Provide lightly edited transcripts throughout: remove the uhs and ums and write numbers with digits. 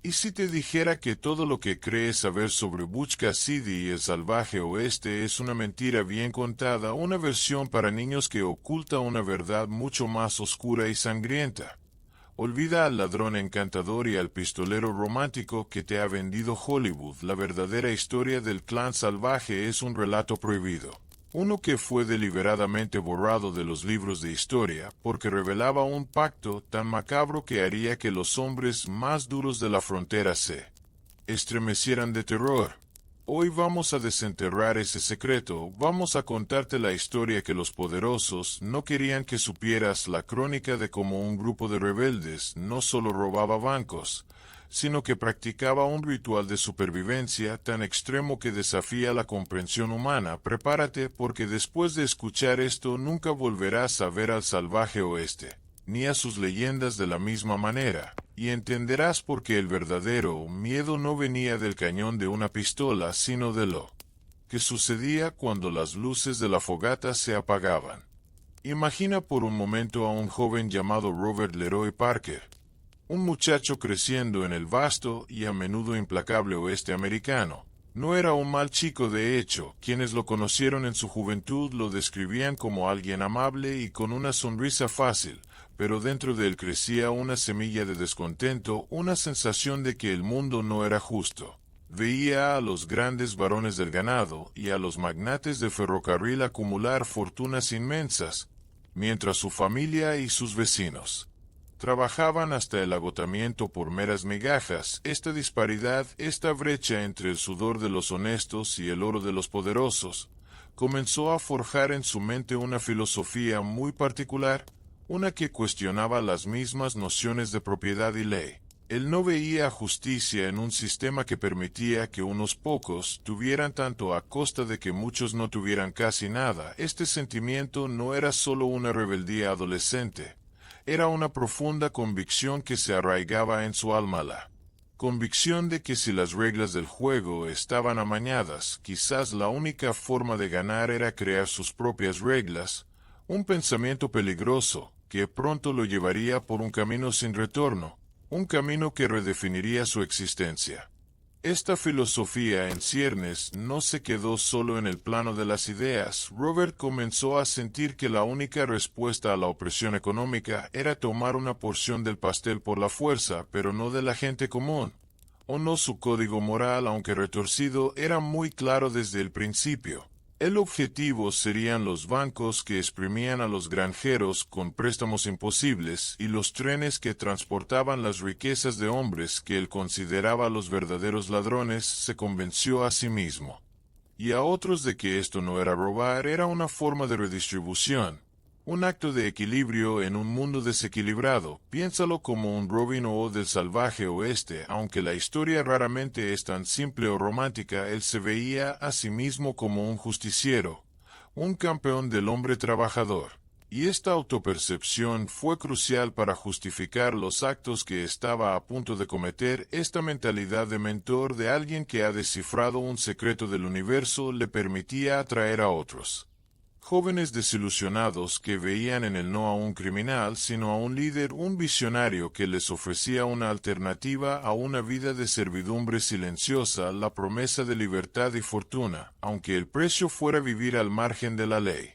¿Y si te dijera que todo lo que crees saber sobre Butch Cassidy y el salvaje oeste es una mentira bien contada, una versión para niños que oculta una verdad mucho más oscura y sangrienta? Olvida al ladrón encantador y al pistolero romántico que te ha vendido Hollywood. La verdadera historia del clan salvaje es un relato prohibido. Uno que fue deliberadamente borrado de los libros de historia porque revelaba un pacto tan macabro que haría que los hombres más duros de la frontera se estremecieran de terror. Hoy vamos a desenterrar ese secreto, vamos a contarte la historia que los poderosos no querían que supieras, la crónica de cómo un grupo de rebeldes no solo robaba bancos, sino que practicaba un ritual de supervivencia tan extremo que desafía la comprensión humana. Prepárate, porque después de escuchar esto nunca volverás a ver al salvaje oeste, ni a sus leyendas de la misma manera, y entenderás por qué el verdadero miedo no venía del cañón de una pistola, sino de lo que sucedía cuando las luces de la fogata se apagaban. Imagina por un momento a un joven llamado Robert Leroy Parker, un muchacho creciendo en el vasto y a menudo implacable oeste americano. No era un mal chico, de hecho, quienes lo conocieron en su juventud lo describían como alguien amable y con una sonrisa fácil, pero dentro de él crecía una semilla de descontento, una sensación de que el mundo no era justo. Veía a los grandes varones del ganado y a los magnates de ferrocarril acumular fortunas inmensas, mientras su familia y sus vecinos trabajaban hasta el agotamiento por meras migajas. Esta disparidad, esta brecha entre el sudor de los honestos y el oro de los poderosos, comenzó a forjar en su mente una filosofía muy particular, una que cuestionaba las mismas nociones de propiedad y ley. Él no veía justicia en un sistema que permitía que unos pocos tuvieran tanto a costa de que muchos no tuvieran casi nada. Este sentimiento no era solo una rebeldía adolescente, era una profunda convicción que se arraigaba en su alma, la convicción de que si las reglas del juego estaban amañadas, quizás la única forma de ganar era crear sus propias reglas, un pensamiento peligroso que pronto lo llevaría por un camino sin retorno, un camino que redefiniría su existencia. Esta filosofía en ciernes no se quedó solo en el plano de las ideas. Robert comenzó a sentir que la única respuesta a la opresión económica era tomar una porción del pastel por la fuerza, pero no de la gente común. O no, su código moral, aunque retorcido, era muy claro desde el principio. El objetivo serían los bancos que exprimían a los granjeros con préstamos imposibles y los trenes que transportaban las riquezas de hombres que él consideraba los verdaderos ladrones. Se convenció a sí mismo y a otros de que esto no era robar, era una forma de redistribución, un acto de equilibrio en un mundo desequilibrado. Piénsalo como un Robin Hood del salvaje oeste. Aunque la historia raramente es tan simple o romántica, él se veía a sí mismo como un justiciero, un campeón del hombre trabajador. Y esta autopercepción fue crucial para justificar los actos que estaba a punto de cometer. Esta mentalidad de mentor, de alguien que ha descifrado un secreto del universo, le permitía atraer a otros jóvenes desilusionados que veían en él no a un criminal, sino a un líder, un visionario que les ofrecía una alternativa a una vida de servidumbre silenciosa, la promesa de libertad y fortuna, aunque el precio fuera vivir al margen de la ley.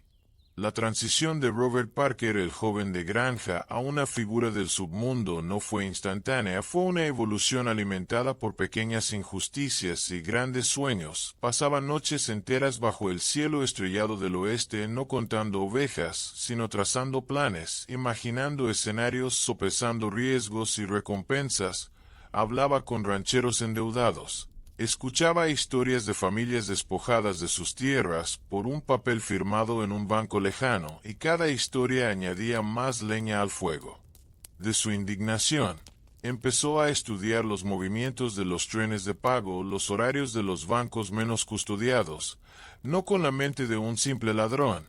La transición de Robert Parker, el joven de granja, a una figura del submundo no fue instantánea, fue una evolución alimentada por pequeñas injusticias y grandes sueños. Pasaba noches enteras bajo el cielo estrellado del oeste, no contando ovejas, sino trazando planes, imaginando escenarios, sopesando riesgos y recompensas. Hablaba con rancheros endeudados. Escuchaba historias de familias despojadas de sus tierras por un papel firmado en un banco lejano, y cada historia añadía más leña al fuego de su indignación. Empezó a estudiar los movimientos de los trenes de pago, los horarios de los bancos menos custodiados, no con la mente de un simple ladrón,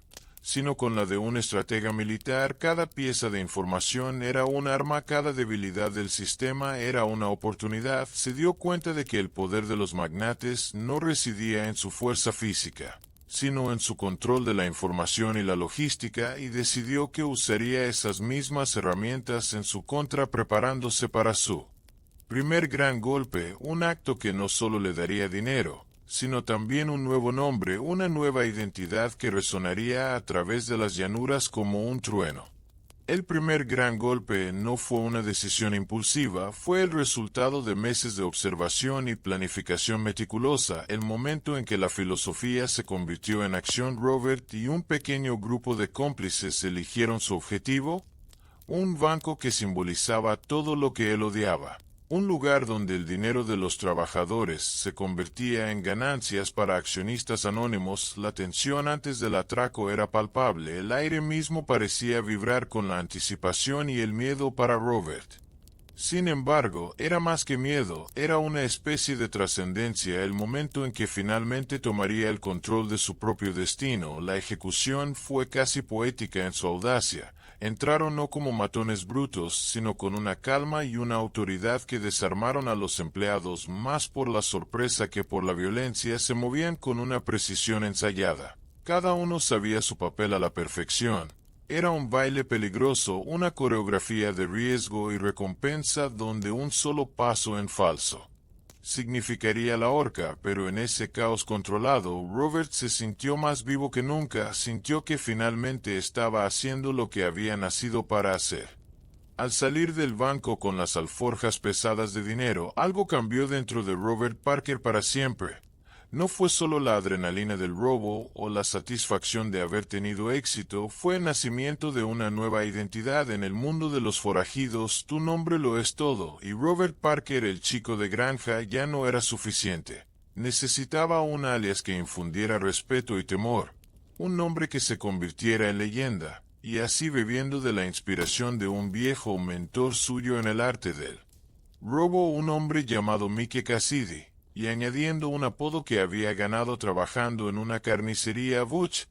sino con la de un estratega militar. Cada pieza de información era un arma, cada debilidad del sistema era una oportunidad. Se dio cuenta de que el poder de los magnates no residía en su fuerza física, sino en su control de la información y la logística, y decidió que usaría esas mismas herramientas en su contra, preparándose para su Primer gran golpe, un acto que no solo le daría dinero, sino también un nuevo nombre, una nueva identidad que resonaría a través de las llanuras como un trueno. El primer gran golpe no fue una decisión impulsiva, fue el resultado de meses de observación y planificación meticulosa, el momento en que la filosofía se convirtió en acción. Robert y un pequeño grupo de cómplices eligieron su objetivo, un banco que simbolizaba todo lo que él odiaba. Un lugar donde el dinero de los trabajadores se convertía en ganancias para accionistas anónimos. La tensión antes del atraco era palpable, el aire mismo parecía vibrar con la anticipación y el miedo para Robert. Sin embargo, era más que miedo, era una especie de trascendencia, el momento en que finalmente tomaría el control de su propio destino. La ejecución fue casi poética en su audacia. Entraron no como matones brutos, sino con una calma y una autoridad que desarmaron a los empleados más por la sorpresa que por la violencia. Se movían con una precisión ensayada. Cada uno sabía su papel a la perfección. Era un baile peligroso, una coreografía de riesgo y recompensa donde un solo paso en falso significaría la horca, pero en ese caos controlado, Robert se sintió más vivo que nunca, sintió que finalmente estaba haciendo lo que había nacido para hacer. Al salir del banco con las alforjas pesadas de dinero, algo cambió dentro de Robert Parker para siempre. No fue solo la adrenalina del robo o la satisfacción de haber tenido éxito, fue el nacimiento de una nueva identidad en el mundo de los forajidos. Tu nombre lo es todo, y Robert Parker, el chico de granja, ya no era suficiente. Necesitaba un alias que infundiera respeto y temor, un nombre que se convirtiera en leyenda, y así bebiendo de la inspiración de un viejo mentor suyo en el arte del robo, un hombre llamado Mike Cassidy, y añadiendo un apodo que había ganado trabajando en una carnicería, Butch,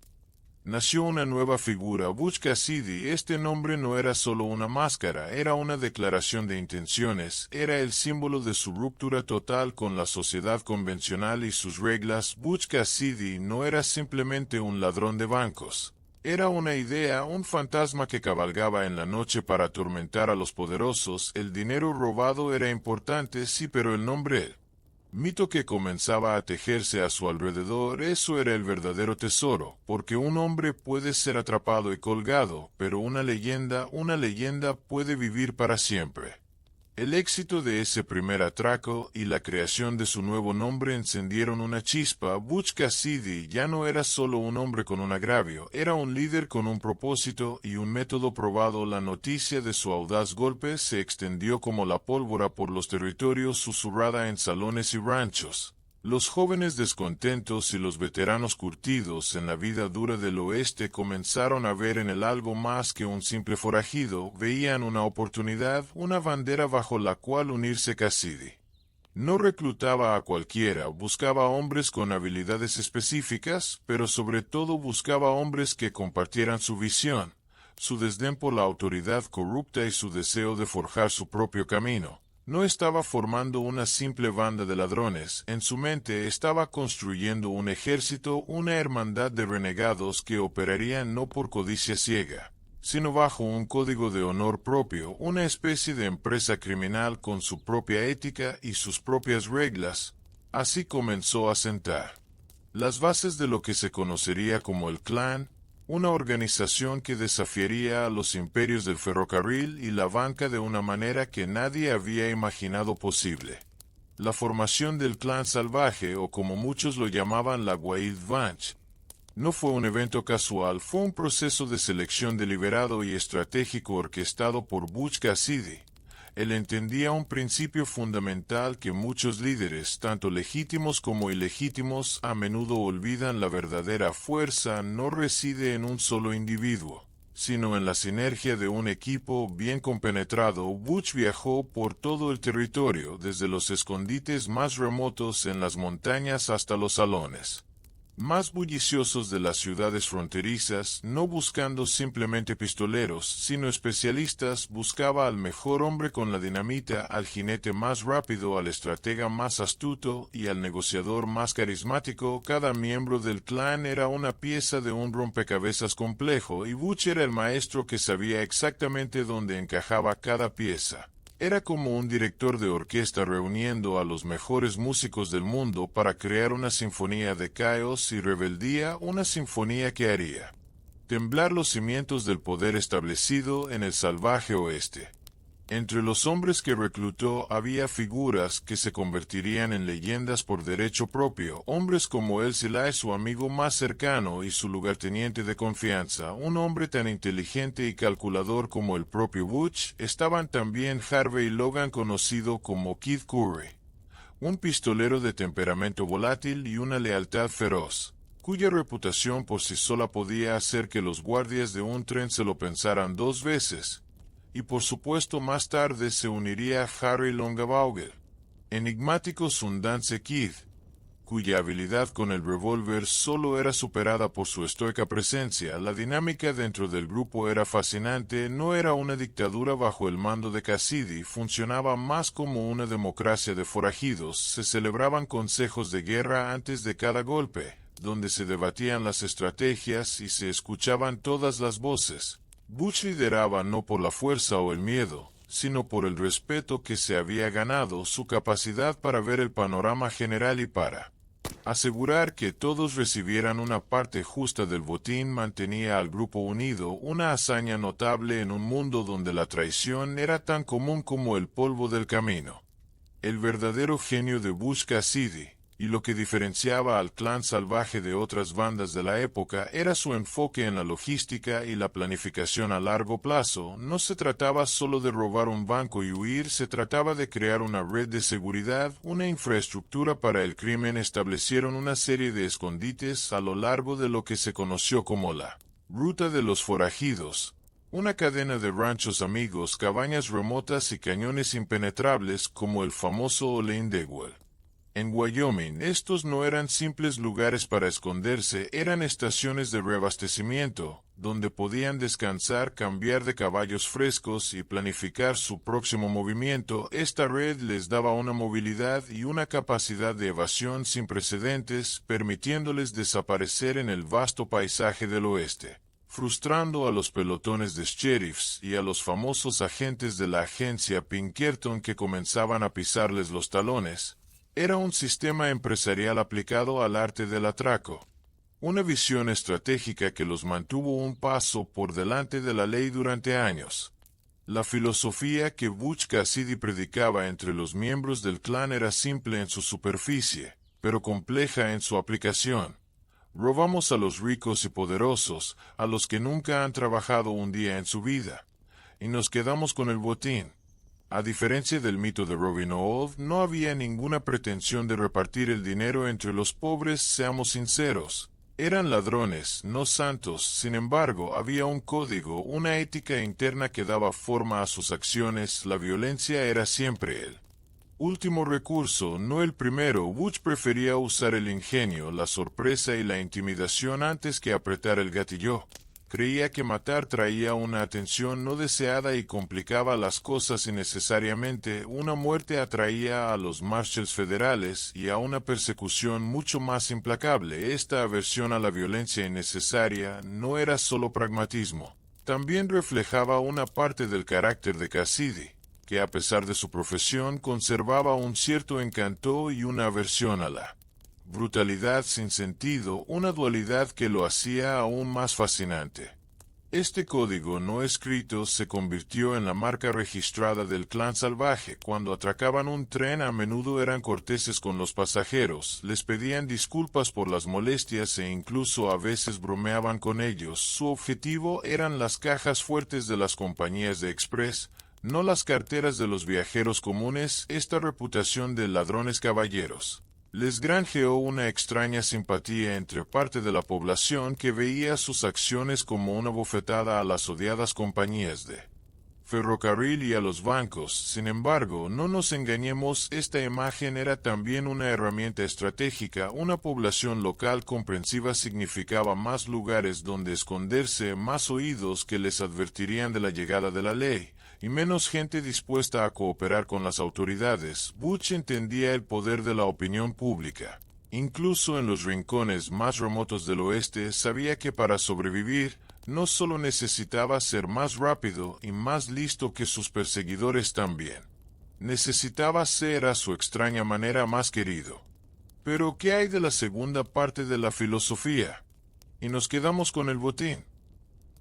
nació una nueva figura, Butch Cassidy. Este nombre no era solo una máscara, era una declaración de intenciones, era el símbolo de su ruptura total con la sociedad convencional y sus reglas. Butch Cassidy no era simplemente un ladrón de bancos. Era una idea, un fantasma que cabalgaba en la noche para atormentar a los poderosos. El dinero robado era importante, sí, pero el nombre, mito que comenzaba a tejerse a su alrededor, eso era el verdadero tesoro, porque un hombre puede ser atrapado y colgado, pero una leyenda puede vivir para siempre. El éxito de ese primer atraco y la creación de su nuevo nombre encendieron una chispa. Butch Cassidy ya no era solo un hombre con un agravio, era un líder con un propósito y un método probado. La noticia de su audaz golpe se extendió como la pólvora por los territorios, susurrada en salones y ranchos. Los jóvenes descontentos y los veteranos curtidos en la vida dura del oeste comenzaron a ver en él algo más que un simple forajido, veían una oportunidad, una bandera bajo la cual unirse. Cassidy no reclutaba a cualquiera, buscaba hombres con habilidades específicas, pero sobre todo buscaba hombres que compartieran su visión, su desdén por la autoridad corrupta y su deseo de forjar su propio camino. No estaba formando una simple banda de ladrones, en su mente estaba construyendo un ejército, una hermandad de renegados que operarían no por codicia ciega, sino bajo un código de honor propio, una especie de empresa criminal con su propia ética y sus propias reglas. Así comenzó a sentar las bases de lo que se conocería como el Clan, una organización que desafiaría a los imperios del ferrocarril y la banca de una manera que nadie había imaginado posible. La formación del Clan Salvaje, o como muchos lo llamaban, la Wild Bunch, no fue un evento casual, fue un proceso de selección deliberado y estratégico orquestado por Butch Cassidy. Él entendía un principio fundamental que muchos líderes, tanto legítimos como ilegítimos, a menudo olvidan: la verdadera fuerza no reside en un solo individuo, sino en la sinergia de un equipo bien compenetrado. Butch viajó por todo el territorio, desde los escondites más remotos en las montañas hasta los salones más bulliciosos de las ciudades fronterizas, no buscando simplemente pistoleros, sino especialistas. Buscaba al mejor hombre con la dinamita, al jinete más rápido, al estratega más astuto y al negociador más carismático. Cada miembro del clan era una pieza de un rompecabezas complejo, y Butch era el maestro que sabía exactamente dónde encajaba cada pieza. Era como un director de orquesta reuniendo a los mejores músicos del mundo para crear una sinfonía de caos y rebeldía, una sinfonía que haría temblar los cimientos del poder establecido en el salvaje oeste. Entre los hombres que reclutó había figuras que se convertirían en leyendas por derecho propio, hombres como Elsilai, su amigo más cercano y su lugarteniente de confianza, un hombre tan inteligente y calculador como el propio Butch. Estaban también Harvey Logan, conocido como Kid Curry, un pistolero de temperamento volátil y una lealtad feroz, cuya reputación por sí sola podía hacer que los guardias de un tren se lo pensaran dos veces. Y por supuesto más tarde se uniría a Harry Longavauger, enigmático Sundance Kid, cuya habilidad con el revólver solo era superada por su estoica presencia. La dinámica dentro del grupo era fascinante, no era una dictadura bajo el mando de Cassidy, funcionaba más como una democracia de forajidos, se celebraban consejos de guerra antes de cada golpe, donde se debatían las estrategias y se escuchaban todas las voces. Butch lideraba no por la fuerza o el miedo, sino por el respeto que se había ganado, su capacidad para ver el panorama general y para asegurar que todos recibieran una parte justa del botín mantenía al grupo unido, una hazaña notable en un mundo donde la traición era tan común como el polvo del camino. El verdadero genio de Butch Cassidy, y lo que diferenciaba al clan salvaje de otras bandas de la época, era su enfoque en la logística y la planificación a largo plazo. No se trataba solo de robar un banco y huir, se trataba de crear una red de seguridad, una infraestructura para el crimen. Establecieron una serie de escondites a lo largo de lo que se conoció como la Ruta de los Forajidos, una cadena de ranchos amigos, cabañas remotas y cañones impenetrables como el famoso Ole Indewell. En Wyoming, estos no eran simples lugares para esconderse, eran estaciones de reabastecimiento, donde podían descansar, cambiar de caballos frescos y planificar su próximo movimiento. Esta red les daba una movilidad y una capacidad de evasión sin precedentes, permitiéndoles desaparecer en el vasto paisaje del oeste, frustrando a los pelotones de sheriffs y a los famosos agentes de la agencia Pinkerton que comenzaban a pisarles los talones. Era un sistema empresarial aplicado al arte del atraco, una visión estratégica que los mantuvo un paso por delante de la ley durante años. La filosofía que Butch Cassidy predicaba entre los miembros del clan era simple en su superficie, pero compleja en su aplicación. Robamos a los ricos y poderosos, a los que nunca han trabajado un día en su vida, y nos quedamos con el botín. A diferencia del mito de Robin Hood, no había ninguna pretensión de repartir el dinero entre los pobres, seamos sinceros. Eran ladrones, no santos. Sin embargo, había un código, una ética interna que daba forma a sus acciones. La violencia era siempre el último recurso, no el primero. Butch prefería usar el ingenio, la sorpresa y la intimidación antes que apretar el gatillo. Creía que matar traía una atención no deseada y complicaba las cosas innecesariamente. Una muerte atraía a los marshals federales y a una persecución mucho más implacable. Esta aversión a la violencia innecesaria no era solo pragmatismo. También reflejaba una parte del carácter de Cassidy, que a pesar de su profesión conservaba un cierto encanto y una aversión a la brutalidad sin sentido, una dualidad que lo hacía aún más fascinante. Este código no escrito se convirtió en la marca registrada del clan salvaje. Cuando atracaban un tren, a menudo eran corteses con los pasajeros, les pedían disculpas por las molestias e incluso a veces bromeaban con ellos. Su objetivo eran las cajas fuertes de las compañías de express, no las carteras de los viajeros comunes. Esta reputación de ladrones caballeros les granjeó una extraña simpatía entre parte de la población que veía sus acciones como una bofetada a las odiadas compañías de ferrocarril y a los bancos. Sin embargo, no nos engañemos, esta imagen era también una herramienta estratégica. Una población local comprensiva significaba más lugares donde esconderse, más oídos que les advertirían de la llegada de la ley, y menos gente dispuesta a cooperar con las autoridades. Butch entendía el poder de la opinión pública. Incluso en los rincones más remotos del oeste, sabía que para sobrevivir No solo necesitaba ser más rápido y más listo que sus perseguidores también. Necesitaba ser a su extraña manera más querido. Pero, ¿qué hay de la segunda parte de la filosofía? Y nos quedamos con el botín.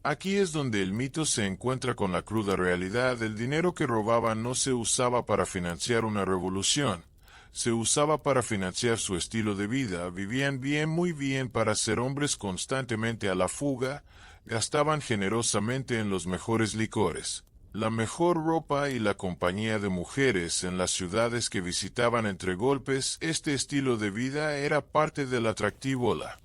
Aquí es donde el mito se encuentra con la cruda realidad. El dinero que robaban no se usaba para financiar una revolución. Se usaba para financiar su estilo de vida. Vivían bien, muy bien, para ser hombres constantemente a la fuga. Gastaban generosamente en los mejores licores, la mejor ropa y la compañía de mujeres en las ciudades que visitaban entre golpes. Este estilo de vida era parte del atractivo, la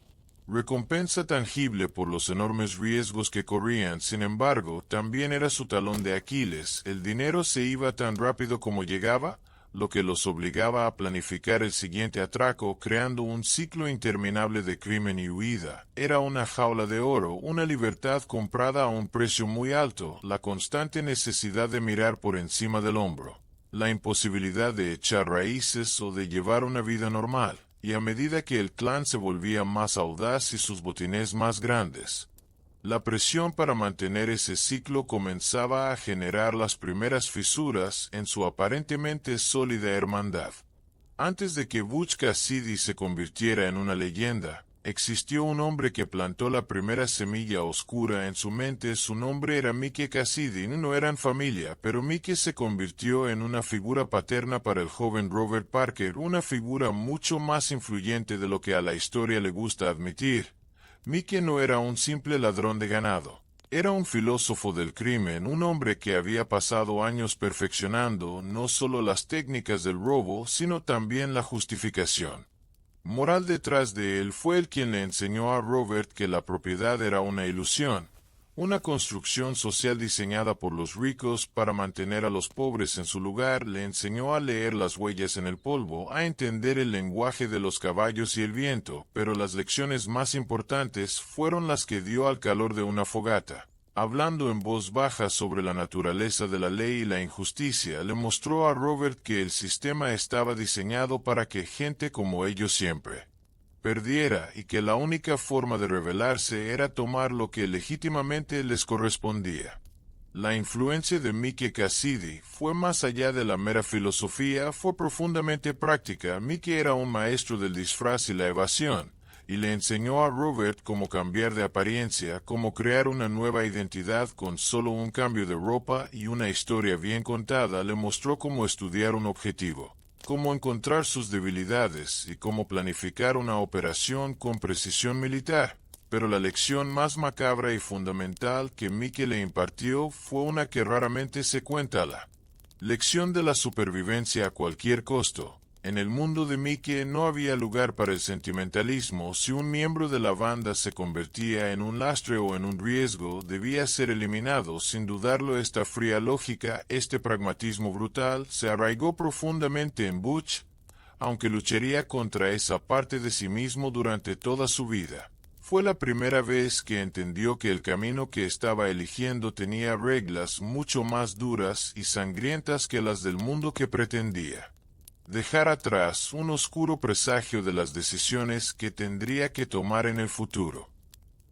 recompensa tangible por los enormes riesgos que corrían. Sin embargo, también era su talón de Aquiles. El dinero se iba tan rápido como llegaba, lo que los obligaba a planificar el siguiente atraco, creando un ciclo interminable de crimen y huida. Era una jaula de oro, una libertad comprada a un precio muy alto, la constante necesidad de mirar por encima del hombro, la imposibilidad de echar raíces o de llevar una vida normal. Y a medida que el clan se volvía más audaz y sus botines más grandes, la presión para mantener ese ciclo comenzaba a generar las primeras fisuras en su aparentemente sólida hermandad. Antes de que Butch Cassidy se convirtiera en una leyenda, existió un hombre que plantó la primera semilla oscura en su mente. Su nombre era Mickey Cassidy. No eran familia, pero Mickey se convirtió en una figura paterna para el joven Robert Parker, una figura mucho más influyente de lo que a la historia le gusta admitir. Mickey no era un simple ladrón de ganado. Era un filósofo del crimen, un hombre que había pasado años perfeccionando no solo las técnicas del robo, sino también la justificación moral detrás de él. Fue él quien le enseñó a Robert que la propiedad era una ilusión, una construcción social diseñada por los ricos para mantener a los pobres en su lugar. Le enseñó a leer las huellas en el polvo, a entender el lenguaje de los caballos y el viento, pero las lecciones más importantes fueron las que dio al calor de una fogata. Hablando en voz baja sobre la naturaleza de la ley y la injusticia, le mostró a Robert que el sistema estaba diseñado para que gente como ellos siempre perdiera, y que la única forma de rebelarse era tomar lo que legítimamente les correspondía. La influencia de Mickey Cassidy fue más allá de la mera filosofía, fue profundamente práctica. Mickey era un maestro del disfraz y la evasión, y le enseñó a Robert cómo cambiar de apariencia, cómo crear una nueva identidad con solo un cambio de ropa y una historia bien contada. Le mostró cómo estudiar un objetivo, cómo encontrar sus debilidades y cómo planificar una operación con precisión militar. Pero la lección más macabra y fundamental que Mickey le impartió fue una que raramente se cuenta: la lección de la supervivencia a cualquier costo. En el mundo de Mickey no había lugar para el sentimentalismo. Si un miembro de la banda se convertía en un lastre o en un riesgo, debía ser eliminado. Sin dudarlo, esta fría lógica, este pragmatismo brutal, se arraigó profundamente en Butch, aunque lucharía contra esa parte de sí mismo durante toda su vida. Fue la primera vez que entendió que el camino que estaba eligiendo tenía reglas mucho más duras y sangrientas que las del mundo que pretendía dejar atrás, un oscuro presagio de las decisiones que tendría que tomar en el futuro.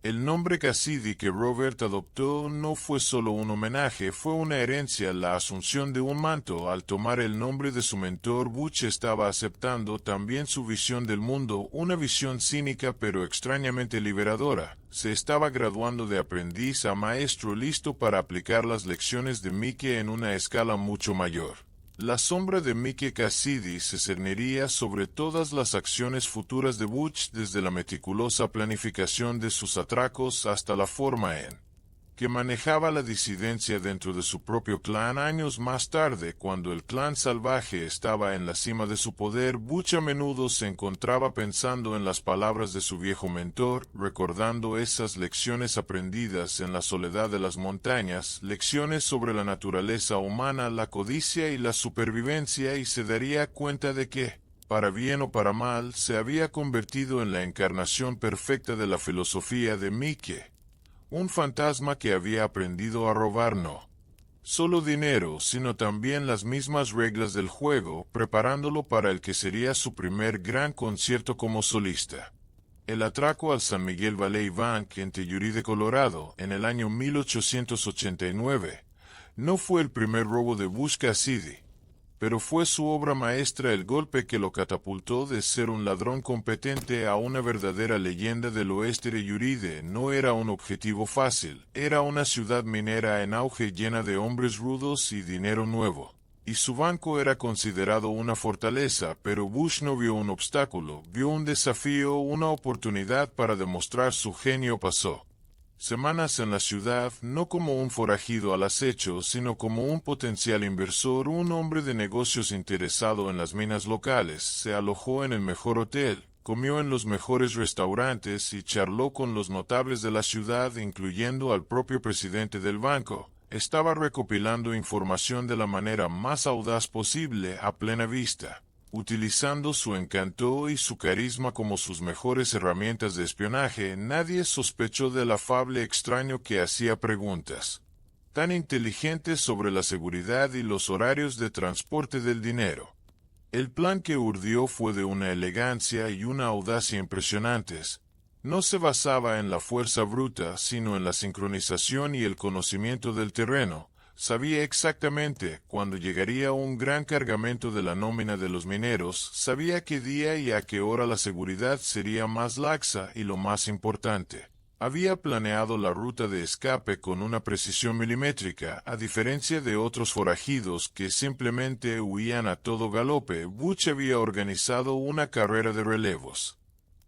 El nombre Cassidy que Robert adoptó no fue solo un homenaje, fue una herencia, la asunción de un manto. Al tomar el nombre de su mentor, Butch estaba aceptando también su visión del mundo, una visión cínica pero extrañamente liberadora. Se estaba graduando de aprendiz a maestro, listo para aplicar las lecciones de Mickey en una escala mucho mayor. La sombra de Mickey Cassidy se cerniría sobre todas las acciones futuras de Butch, desde la meticulosa planificación de sus atracos hasta la forma en que manejaba la disidencia dentro de su propio clan. Años más tarde, cuando el clan salvaje estaba en la cima de su poder, Butch a menudo se encontraba pensando en las palabras de su viejo mentor, recordando esas lecciones aprendidas en la soledad de las montañas, lecciones sobre la naturaleza humana, la codicia y la supervivencia, y se daría cuenta de que, para bien o para mal, se había convertido en la encarnación perfecta de la filosofía de Mickey. Un fantasma que había aprendido a robar no solo dinero, sino también las mismas reglas del juego, preparándolo para el que sería su primer gran concierto como solista. El atraco al San Miguel Valley Bank en Telluride, Colorado, en el año 1889, no fue el primer robo de Butch Cassidy, pero fue su obra maestra el golpe que lo catapultó de ser un ladrón competente a una verdadera leyenda del oeste de Telluride. No era un objetivo fácil, era una ciudad minera en auge llena de hombres rudos y dinero nuevo. Y su banco era considerado una fortaleza, pero Butch no vio un obstáculo, vio un desafío, una oportunidad para demostrar su genio. Pasó semanas en la ciudad, no como un forajido al acecho, sino como un potencial inversor, un hombre de negocios interesado en las minas locales. Se alojó en el mejor hotel, comió en los mejores restaurantes y charló con los notables de la ciudad, incluyendo al propio presidente del banco. Estaba recopilando información de la manera más audaz posible a plena vista, utilizando su encanto y su carisma como sus mejores herramientas de espionaje. Nadie sospechó del afable extraño que hacía preguntas tan inteligentes sobre la seguridad y los horarios de transporte del dinero. El plan que urdió fue de una elegancia y una audacia impresionantes. No se basaba en la fuerza bruta, sino en la sincronización y el conocimiento del terreno. Sabía exactamente cuándo llegaría un gran cargamento de la nómina de los mineros, sabía qué día y a qué hora la seguridad sería más laxa y, lo más importante, había planeado la ruta de escape con una precisión milimétrica. A diferencia de otros forajidos que simplemente huían a todo galope, Butch había organizado una carrera de relevos.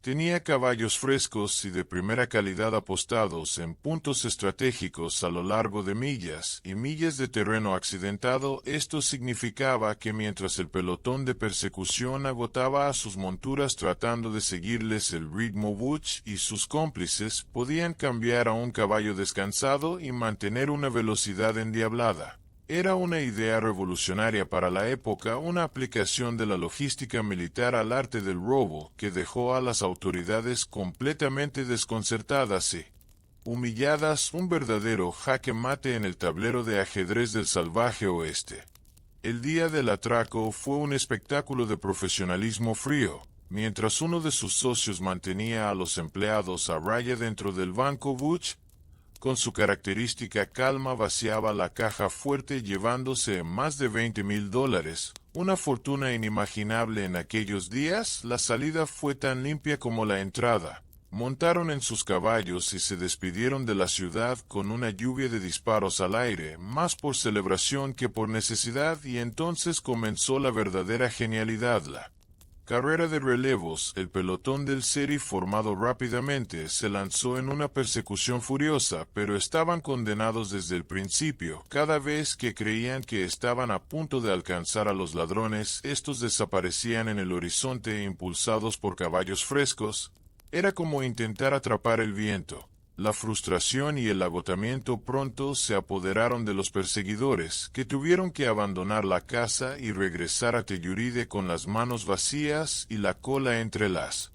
Tenía caballos frescos y de primera calidad apostados en puntos estratégicos a lo largo de millas y millas de terreno accidentado. Esto significaba que mientras el pelotón de persecución agotaba a sus monturas tratando de seguirles el ritmo, Butch y sus cómplices podían cambiar a un caballo descansado y mantener una velocidad endiablada. Era una idea revolucionaria para la época, una aplicación de la logística militar al arte del robo que dejó a las autoridades completamente desconcertadas y humilladas, un verdadero jaque mate en el tablero de ajedrez del salvaje oeste. El día del atraco fue un espectáculo de profesionalismo frío. Mientras uno de sus socios mantenía a los empleados a raya dentro del banco, Butch, con su característica calma, vaciaba la caja fuerte llevándose más de $20,000, una fortuna inimaginable en aquellos días. La salida fue tan limpia como la entrada. Montaron en sus caballos y se despidieron de la ciudad con una lluvia de disparos al aire, más por celebración que por necesidad, y entonces comenzó la verdadera genialidad, la carrera de relevos. El pelotón del sheriff, formado rápidamente, se lanzó en una persecución furiosa, pero estaban condenados desde el principio. Cada vez que creían que estaban a punto de alcanzar a los ladrones, estos desaparecían en el horizonte impulsados por caballos frescos. Era como intentar atrapar el viento. La frustración y el agotamiento pronto se apoderaron de los perseguidores, que tuvieron que abandonar la casa y regresar a Telluride con las manos vacías y la cola entre las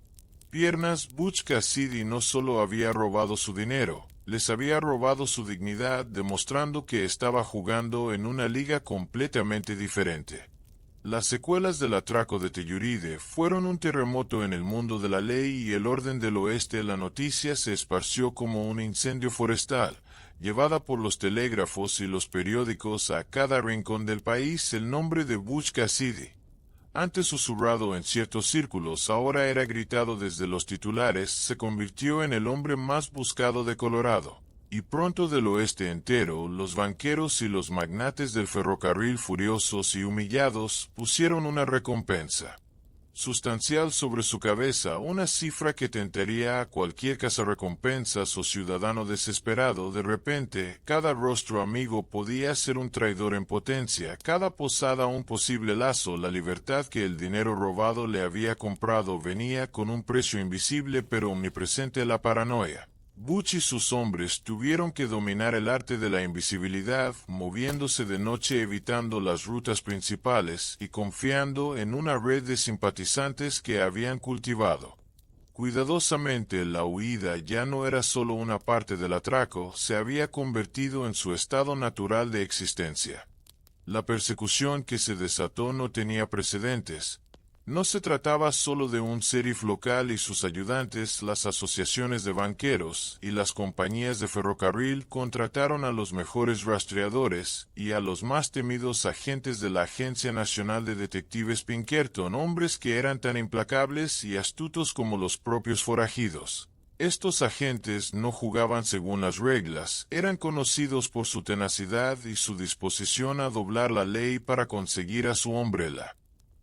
piernas. Butch Cassidy no solo había robado su dinero, les había robado su dignidad, demostrando que estaba jugando en una liga completamente diferente. Las secuelas del atraco de Telluride fueron un terremoto en el mundo de la ley y el orden del oeste. La noticia se esparció como un incendio forestal, llevada por los telégrafos y los periódicos a cada rincón del país. El nombre de Butch Cassidy, antes susurrado en ciertos círculos, ahora era gritado desde los titulares. Se convirtió en el hombre más buscado de Colorado. Y pronto del oeste entero, los banqueros y los magnates del ferrocarril, furiosos y humillados, pusieron una recompensa sustancial sobre su cabeza, una cifra que tentaría a cualquier cazarrecompensas o ciudadano desesperado. De repente, cada rostro amigo podía ser un traidor en potencia, cada posada un posible lazo. La libertad que el dinero robado le había comprado venía con un precio invisible pero omnipresente: la paranoia. Butch y sus hombres tuvieron que dominar el arte de la invisibilidad, moviéndose de noche, evitando las rutas principales y confiando en una red de simpatizantes que habían cultivado cuidadosamente. La huida ya no era solo una parte del atraco, se había convertido en su estado natural de existencia. La persecución que se desató no tenía precedentes. No se trataba solo de un sheriff local y sus ayudantes, las asociaciones de banqueros y las compañías de ferrocarril contrataron a los mejores rastreadores y a los más temidos agentes de la Agencia Nacional de Detectives Pinkerton, hombres que eran tan implacables y astutos como los propios forajidos. Estos agentes no jugaban según las reglas, eran conocidos por su tenacidad y su disposición a doblar la ley para conseguir a su Umbrella.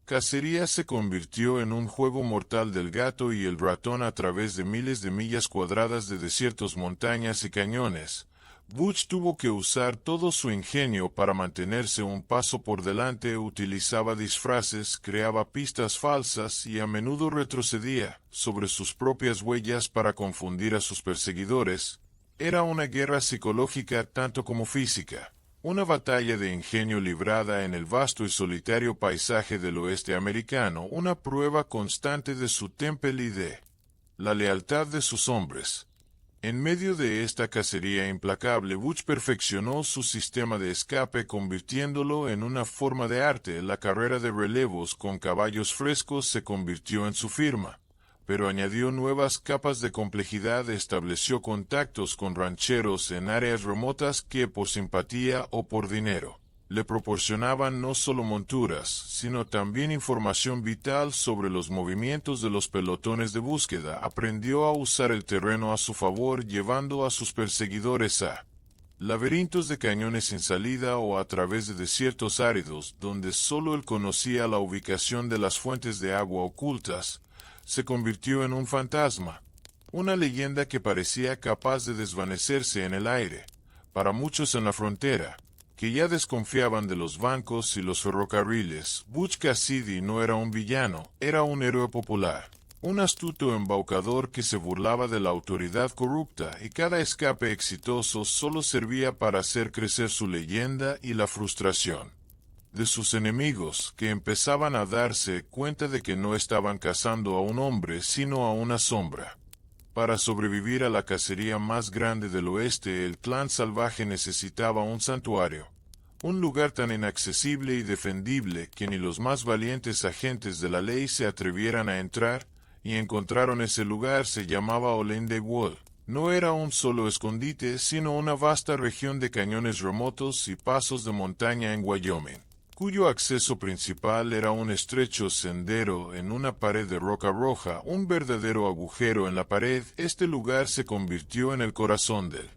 Cacería se convirtió en un juego mortal del gato y el ratón a través de miles de millas cuadradas de desiertos, montañas y cañones. Butch tuvo que usar todo su ingenio para mantenerse un paso por delante, utilizaba disfraces, creaba pistas falsas y a menudo retrocedía sobre sus propias huellas para confundir a sus perseguidores. Era una guerra psicológica tanto como física. Una batalla de ingenio librada en el vasto y solitario paisaje del oeste americano, una prueba constante de su temple y de la lealtad de sus hombres. En medio de esta cacería implacable, Butch perfeccionó su sistema de escape, convirtiéndolo en una forma de arte. La carrera de relevos con caballos frescos se convirtió en su firma, pero añadió nuevas capas de complejidad, estableció contactos con rancheros en áreas remotas que, por simpatía o por dinero, le proporcionaban no solo monturas, sino también información vital sobre los movimientos de los pelotones de búsqueda. Aprendió a usar el terreno a su favor, llevando a sus perseguidores a laberintos de cañones sin salida o a través de desiertos áridos, donde solo él conocía la ubicación de las fuentes de agua ocultas. Se convirtió en un fantasma, una leyenda que parecía capaz de desvanecerse en el aire. Para muchos en la frontera, que ya desconfiaban de los bancos y los ferrocarriles, Butch Cassidy no era un villano, era un héroe popular, un astuto embaucador que se burlaba de la autoridad corrupta, y cada escape exitoso solo servía para hacer crecer su leyenda y la frustración de sus enemigos, que empezaban a darse cuenta de que no estaban cazando a un hombre sino a una sombra. Para sobrevivir a la cacería más grande del oeste, el clan salvaje necesitaba un santuario, un lugar tan inaccesible y defendible que ni los más valientes agentes de la ley se atrevieran a entrar, y encontraron ese lugar. Se llamaba Ollendale Wall. No era un solo escondite, sino una vasta región de cañones remotos y pasos de montaña en Wyoming, cuyo acceso principal era un estrecho sendero en una pared de roca roja, un verdadero agujero en la pared. Este lugar se convirtió en el corazón del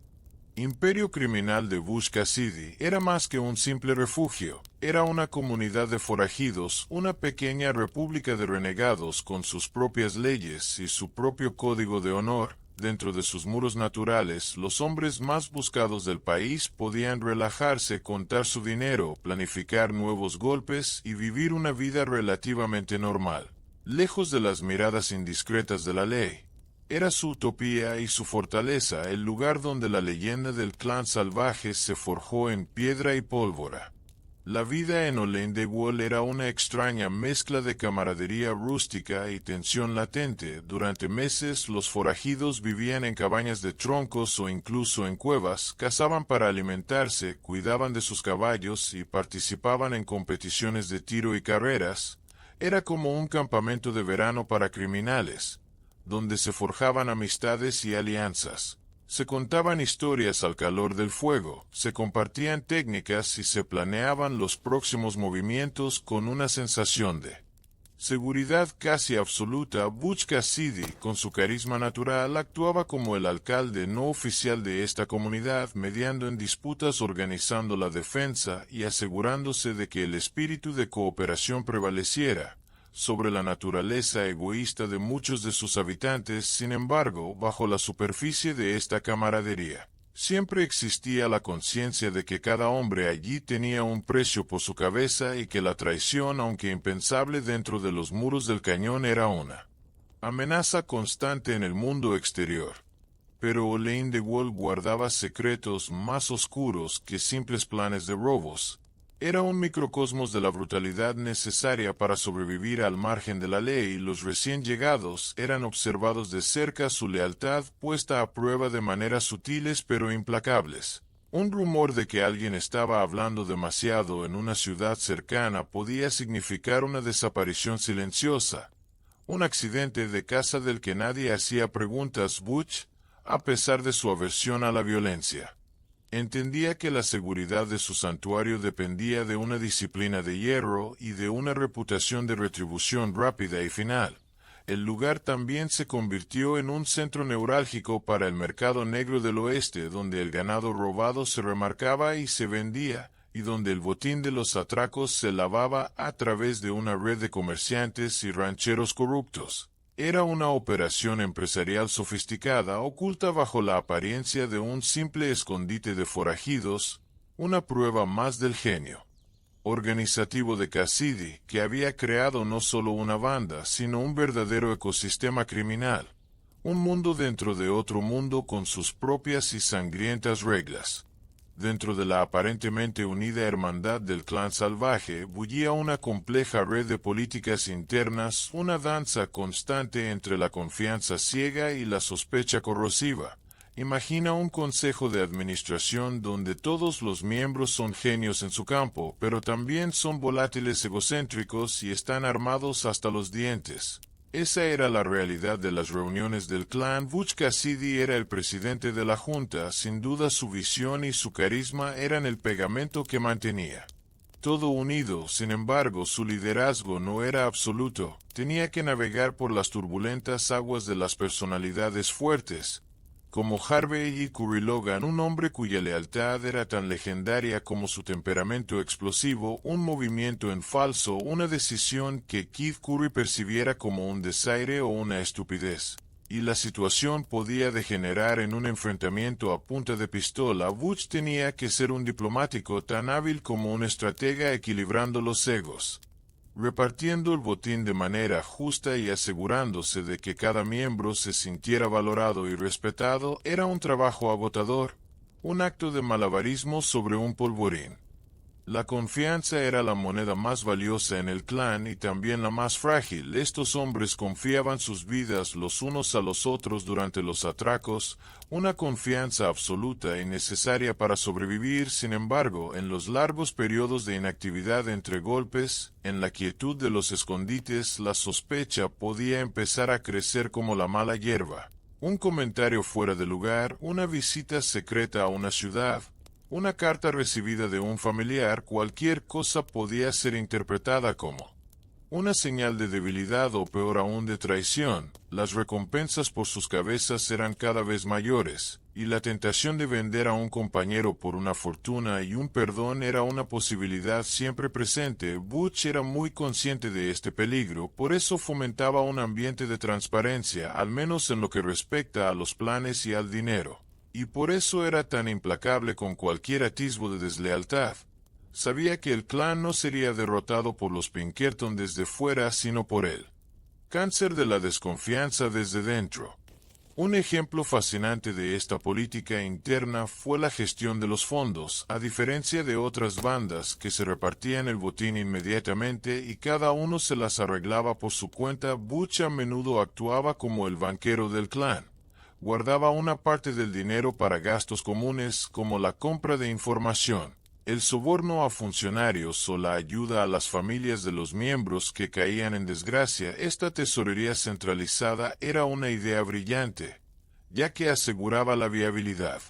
imperio criminal de Butch Cassidy. Era más que un simple refugio, era una comunidad de forajidos, una pequeña república de renegados con sus propias leyes y su propio código de honor. Dentro de sus muros naturales, los hombres más buscados del país podían relajarse, contar su dinero, planificar nuevos golpes y vivir una vida relativamente normal, lejos de las miradas indiscretas de la ley. Era su utopía y su fortaleza, el lugar donde la leyenda del clan salvaje se forjó en piedra y pólvora. La vida en Ollendale Wall era una extraña mezcla de camaradería rústica y tensión latente. Durante meses los forajidos vivían en cabañas de troncos o incluso en cuevas, cazaban para alimentarse, cuidaban de sus caballos y participaban en competiciones de tiro y carreras. Era como un campamento de verano para criminales, donde se forjaban amistades y alianzas. Se contaban historias al calor del fuego, se compartían técnicas y se planeaban los próximos movimientos con una sensación de seguridad casi absoluta. Butch Cassidy, con su carisma natural, actuaba como el alcalde no oficial de esta comunidad, mediando en disputas, organizando la defensa y asegurándose de que el espíritu de cooperación prevaleciera sobre la naturaleza egoísta de muchos de sus habitantes. Sin embargo, bajo la superficie de esta camaradería, siempre existía la conciencia de que cada hombre allí tenía un precio por su cabeza y que la traición, aunque impensable dentro de los muros del cañón, era una amenaza constante en el mundo exterior. Pero Ollendale Wall guardaba secretos más oscuros que simples planes de robos. Era un microcosmos de la brutalidad necesaria para sobrevivir al margen de la ley. Los recién llegados eran observados de cerca, su lealtad puesta a prueba de maneras sutiles pero implacables. Un rumor de que alguien estaba hablando demasiado en una ciudad cercana podía significar una desaparición silenciosa, un accidente de casa del que nadie hacía preguntas. Butch, a pesar de su aversión a la violencia, entendía que la seguridad de su santuario dependía de una disciplina de hierro y de una reputación de retribución rápida y final. El lugar también se convirtió en un centro neurálgico para el mercado negro del oeste, donde el ganado robado se remarcaba y se vendía, y donde el botín de los atracos se lavaba a través de una red de comerciantes y rancheros corruptos. Era una operación empresarial sofisticada, oculta bajo la apariencia de un simple escondite de forajidos, una prueba más del genio organizativo de Cassidy, que había creado no solo una banda, sino un verdadero ecosistema criminal, un mundo dentro de otro mundo con sus propias y sangrientas reglas. Dentro de la aparentemente unida hermandad del clan salvaje bullía una compleja red de políticas internas, una danza constante entre la confianza ciega y la sospecha corrosiva. Imagina un consejo de administración donde todos los miembros son genios en su campo, pero también son volátiles egocéntricos y están armados hasta los dientes. Esa era la realidad de las reuniones del clan. Butch Cassidy era el presidente de la junta, sin duda su visión y su carisma eran el pegamento que mantenía todo unido. Sin embargo, su liderazgo no era absoluto, tenía que navegar por las turbulentas aguas de las personalidades fuertes, como Harvey y Curry Logan, un hombre cuya lealtad era tan legendaria como su temperamento explosivo, un movimiento en falso, una decisión que Keith Curry percibiera como un desaire o una estupidez. Y la situación podía degenerar en un enfrentamiento a punta de pistola. Butch tenía que ser un diplomático tan hábil como un estratega, equilibrando los egos, repartiendo el botín de manera justa y asegurándose de que cada miembro se sintiera valorado y respetado. Era un trabajo agotador, un acto de malabarismo sobre un polvorín. La confianza era la moneda más valiosa en el clan y también la más frágil. Estos hombres confiaban sus vidas los unos a los otros durante los atracos, una confianza absoluta y necesaria para sobrevivir. Sin embargo, en los largos periodos de inactividad entre golpes, en la quietud de los escondites, la sospecha podía empezar a crecer como la mala hierba. Un comentario fuera de lugar, una visita secreta a una ciudad, una carta recibida de un familiar, cualquier cosa podía ser interpretada como una señal de debilidad o peor aún de traición. Las recompensas por sus cabezas eran cada vez mayores, y la tentación de vender a un compañero por una fortuna y un perdón era una posibilidad siempre presente. Butch era muy consciente de este peligro, por eso fomentaba un ambiente de transparencia, al menos en lo que respecta a los planes y al dinero. Y por eso era tan implacable con cualquier atisbo de deslealtad. Sabía que el clan no sería derrotado por los Pinkerton desde fuera, sino por él. Cáncer de la desconfianza desde dentro. Un ejemplo fascinante de esta política interna fue la gestión de los fondos. A diferencia de otras bandas que se repartían el botín inmediatamente y cada uno se las arreglaba por su cuenta, Butch a menudo actuaba como el banquero del clan. Guardaba una parte del dinero para gastos comunes como la compra de información, el soborno a funcionarios o la ayuda a las familias de los miembros que caían en desgracia. Esta tesorería centralizada era una idea brillante, ya que aseguraba la viabilidad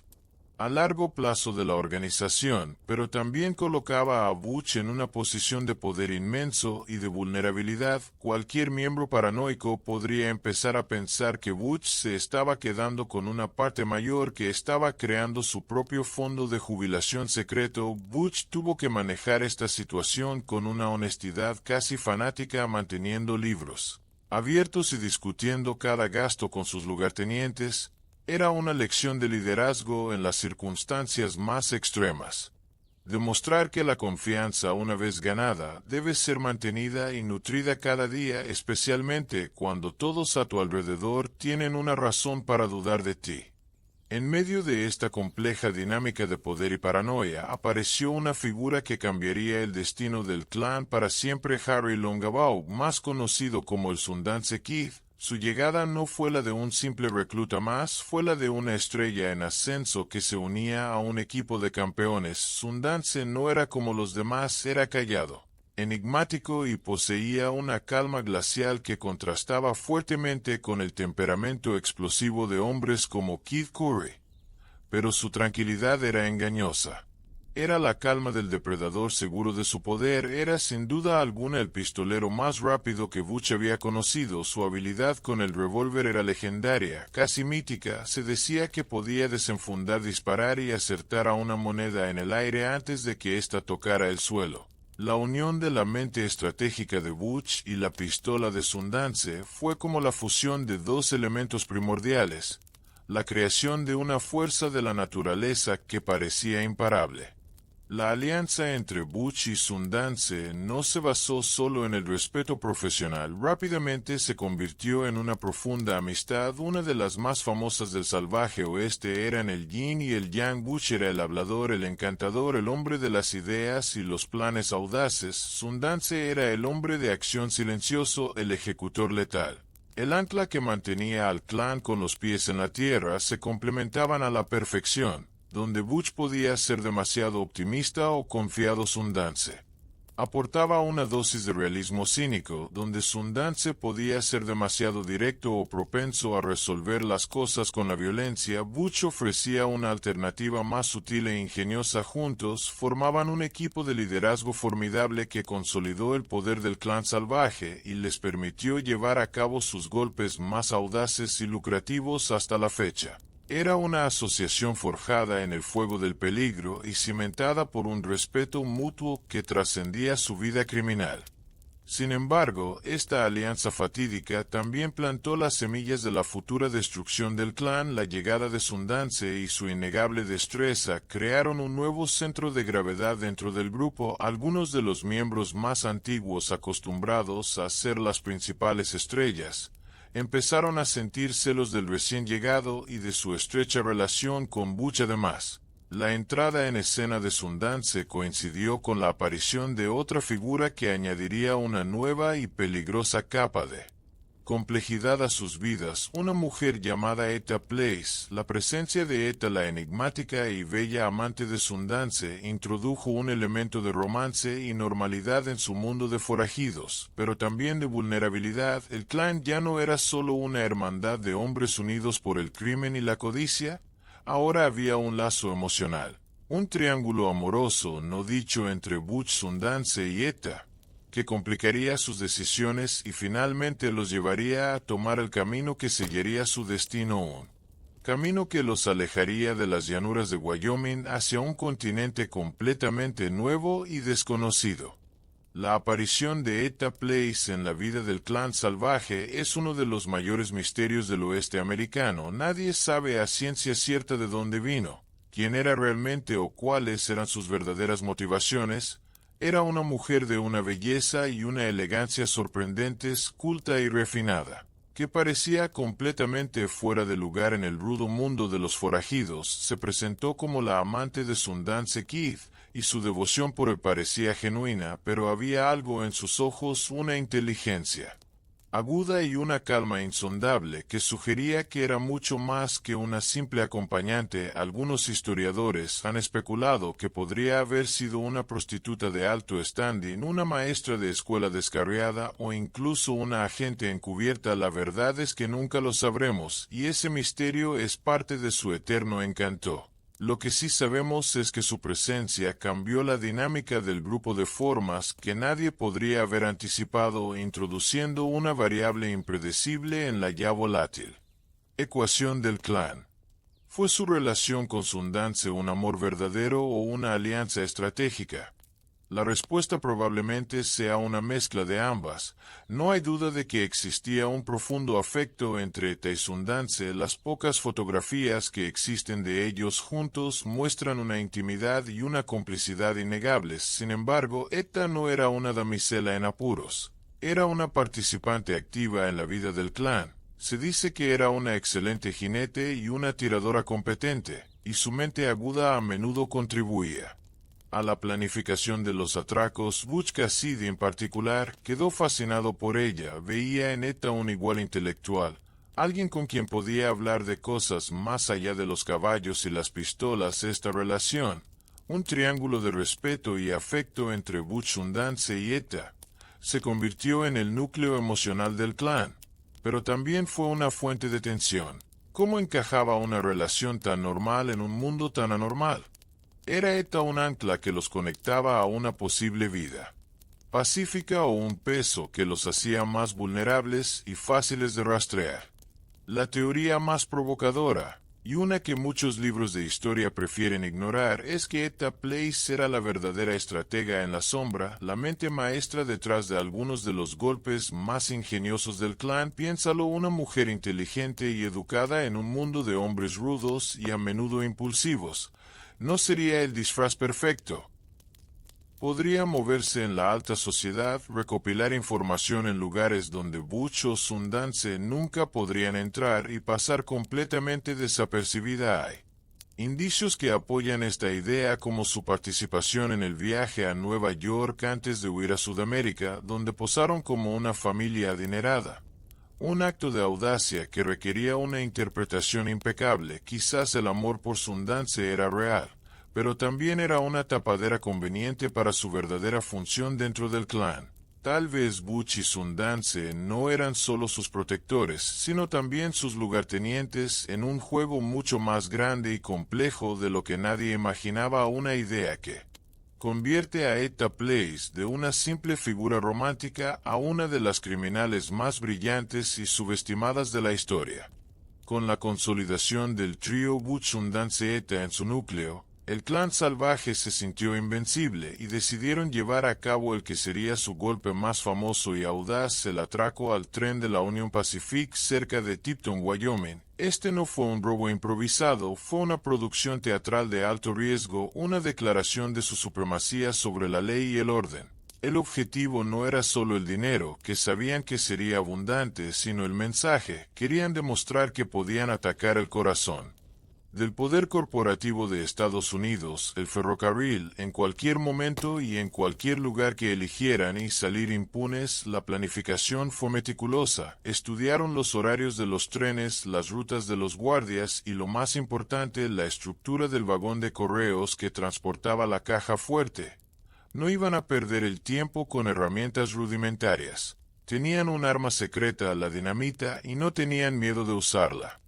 a largo plazo de la organización, pero también colocaba a Butch en una posición de poder inmenso y de vulnerabilidad. Cualquier miembro paranoico podría empezar a pensar que Butch se estaba quedando con una parte mayor, que estaba creando su propio fondo de jubilación secreto. Butch tuvo que manejar esta situación con una honestidad casi fanática, manteniendo libros abiertos y discutiendo cada gasto con sus lugartenientes. Era una lección de liderazgo en las circunstancias más extremas. Demostrar que la confianza, una vez ganada, debe ser mantenida y nutrida cada día, especialmente cuando todos a tu alrededor tienen una razón para dudar de ti. En medio de esta compleja dinámica de poder y paranoia, apareció una figura que cambiaría el destino del clan para siempre: Harry Longabaugh, más conocido como el Sundance Kid, Su llegada no fue la de un simple recluta más, fue la de una estrella en ascenso que se unía a un equipo de campeones. Sundance no era como los demás, era callado, enigmático y poseía una calma glacial que contrastaba fuertemente con el temperamento explosivo de hombres como Kid Curry. Pero su tranquilidad era engañosa. Era la calma del depredador seguro de su poder, era sin duda alguna el pistolero más rápido que Butch había conocido, su habilidad con el revólver era legendaria, casi mítica, se decía que podía desenfundar, disparar y acertar a una moneda en el aire antes de que ésta tocara el suelo. La unión de la mente estratégica de Butch y la pistola de Sundance fue como la fusión de dos elementos primordiales, la creación de una fuerza de la naturaleza que parecía imparable. La alianza entre Butch y Sundance no se basó solo en el respeto profesional, rápidamente se convirtió en una profunda amistad. Una de las más famosas del salvaje oeste eran el yin y el yang. Butch era el hablador, el encantador, el hombre de las ideas y los planes audaces. Sundance era el hombre de acción silencioso, el ejecutor letal. El ancla que mantenía al clan con los pies en la tierra. Se complementaban a la perfección. Donde Butch podía ser demasiado optimista o confiado, Sundance aportaba una dosis de realismo cínico, donde Sundance podía ser demasiado directo o propenso a resolver las cosas con la violencia. Butch ofrecía una alternativa más sutil e ingeniosa. Juntos formaban un equipo de liderazgo formidable que consolidó el poder del clan salvaje y les permitió llevar a cabo sus golpes más audaces y lucrativos hasta la fecha. Era una asociación forjada en el fuego del peligro y cimentada por un respeto mutuo que trascendía su vida criminal. Sin embargo, esta alianza fatídica también plantó las semillas de la futura destrucción del clan. La llegada de Sundance y su innegable destreza crearon un nuevo centro de gravedad dentro del grupo. Algunos de los miembros más antiguos, acostumbrados a ser las principales estrellas, empezaron a sentir celos del recién llegado y de su estrecha relación con Butch. Además, la entrada en escena de Sundance coincidió con la aparición de otra figura que añadiría una nueva y peligrosa capa de complejidad a sus vidas, una mujer llamada Etta Place. La presencia de Etta, la enigmática y bella amante de Sundance, introdujo un elemento de romance y normalidad en su mundo de forajidos, pero también de vulnerabilidad. El clan ya no era solo una hermandad de hombres unidos por el crimen y la codicia, ahora había un lazo emocional, un triángulo amoroso no dicho entre Butch, Sundance y Etta, que complicaría sus decisiones y finalmente los llevaría a tomar el camino que sellaría su destino, un camino que los alejaría de las llanuras de Wyoming hacia un continente completamente nuevo y desconocido. La aparición de Etta Place en la vida del clan salvaje es uno de los mayores misterios del oeste americano. Nadie sabe a ciencia cierta de dónde vino, quién era realmente o cuáles eran sus verdaderas motivaciones. Era una mujer de una belleza y una elegancia sorprendentes, culta y refinada, que parecía completamente fuera de lugar en el rudo mundo de los forajidos. Se presentó como la amante de Sundance Kid, y su devoción por él parecía genuina, pero había algo en sus ojos, una inteligencia aguda y una calma insondable que sugería que era mucho más que una simple acompañante. Algunos historiadores han especulado que podría haber sido una prostituta de alto standing, una maestra de escuela descarriada o incluso una agente encubierta. La verdad es que nunca lo sabremos, y ese misterio es parte de su eterno encanto. Lo que sí sabemos es que su presencia cambió la dinámica del grupo de formas que nadie podría haber anticipado, introduciendo una variable impredecible en la ya volátil ecuación del clan. ¿Fue su relación con Sundance un amor verdadero o una alianza estratégica? La respuesta probablemente sea una mezcla de ambas. No hay duda de que existía un profundo afecto entre Etta y Sundance. Las pocas fotografías que existen de ellos juntos muestran una intimidad y una complicidad innegables. Sin embargo, Etta no era una damisela en apuros. Era una participante activa en la vida del clan. Se dice que era una excelente jinete y una tiradora competente, y su mente aguda a menudo contribuía a la planificación de los atracos, Butch Cassidy en particular quedó fascinado por ella. Veía en ETA un igual intelectual, alguien con quien podía hablar de cosas más allá de los caballos y las pistolas. Esta relación, un triángulo de respeto y afecto entre Butch Sundance y ETA, se convirtió en el núcleo emocional del clan, pero también fue una fuente de tensión. ¿Cómo encajaba una relación tan normal en un mundo tan anormal? ¿Era ETA un ancla que los conectaba a una posible vida pacífica o un peso que los hacía más vulnerables y fáciles de rastrear? La teoría más provocadora, y una que muchos libros de historia prefieren ignorar, es que Etta Place era la verdadera estratega en la sombra, la mente maestra detrás de algunos de los golpes más ingeniosos del clan. Piénsalo, una mujer inteligente y educada en un mundo de hombres rudos y a menudo impulsivos. ¿No sería el disfraz perfecto? Podría moverse en la alta sociedad, recopilar información en lugares donde Butch o Sundance nunca podrían entrar y pasar completamente desapercibida. Hay indicios que apoyan esta idea, como su participación en el viaje a Nueva York antes de huir a Sudamérica, donde posaron como una familia adinerada. Un acto de audacia que requería una interpretación impecable. Quizás el amor por Sundance era real, pero también era una tapadera conveniente para su verdadera función dentro del clan. Tal vez Butch y Sundance no eran solo sus protectores, sino también sus lugartenientes en un juego mucho más grande y complejo de lo que nadie imaginaba. Una idea que convierte a Etta Place de una simple figura romántica a una de las criminales más brillantes y subestimadas de la historia. Con la consolidación del trío Butch Sundance Etta en su núcleo, el clan salvaje se sintió invencible y decidieron llevar a cabo el que sería su golpe más famoso y audaz: el atraco al tren de la Union Pacific cerca de Tipton, Wyoming. Este no fue un robo improvisado, fue una producción teatral de alto riesgo, una declaración de su supremacía sobre la ley y el orden. El objetivo no era solo el dinero, que sabían que sería abundante, sino el mensaje. Querían demostrar que podían atacar el corazón del poder corporativo de Estados Unidos, el ferrocarril, en cualquier momento y en cualquier lugar que eligieran, y salir impunes. La planificación fue meticulosa. Estudiaron los horarios de los trenes, las rutas de los guardias y, lo más importante, la estructura del vagón de correos que transportaba la caja fuerte. No iban a perder el tiempo con herramientas rudimentarias. Tenían un arma secreta, la dinamita, y no tenían miedo de usarla.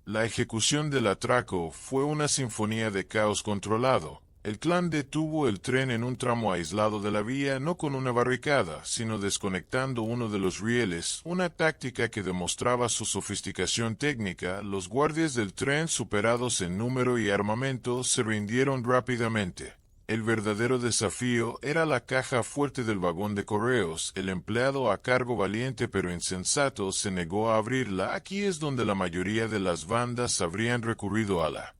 La ejecución del atraco fue una sinfonía de caos controlado. El clan detuvo el tren en un tramo aislado de la vía, no con una barricada, sino desconectando uno de los rieles, una táctica que demostraba su sofisticación técnica. Los guardias del tren, superados en número y armamento, se rindieron rápidamente. El verdadero desafío era la caja fuerte del vagón de correos. El empleado a cargo, valiente pero insensato, se negó a abrirla. Aquí es donde la mayoría de las bandas habrían recurrido a la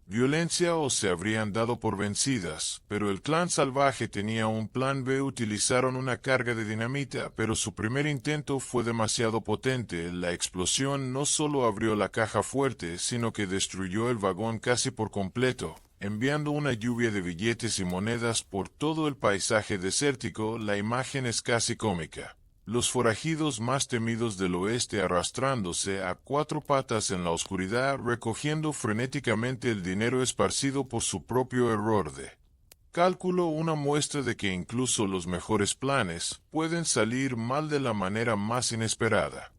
violencia o se habrían dado por vencidas, pero el clan salvaje tenía un plan B. Utilizaron una carga de dinamita, pero su primer intento fue demasiado potente. La explosión no solo abrió la caja fuerte, sino que destruyó el vagón casi por completo, enviando una lluvia de billetes y monedas por todo el paisaje desértico. La imagen es casi cómica. Los forajidos más temidos del oeste arrastrándose a cuatro patas en la oscuridad, recogiendo frenéticamente el dinero esparcido por su propio error de cálculo. Una muestra de que incluso los mejores planes pueden salir mal de la manera más inesperada.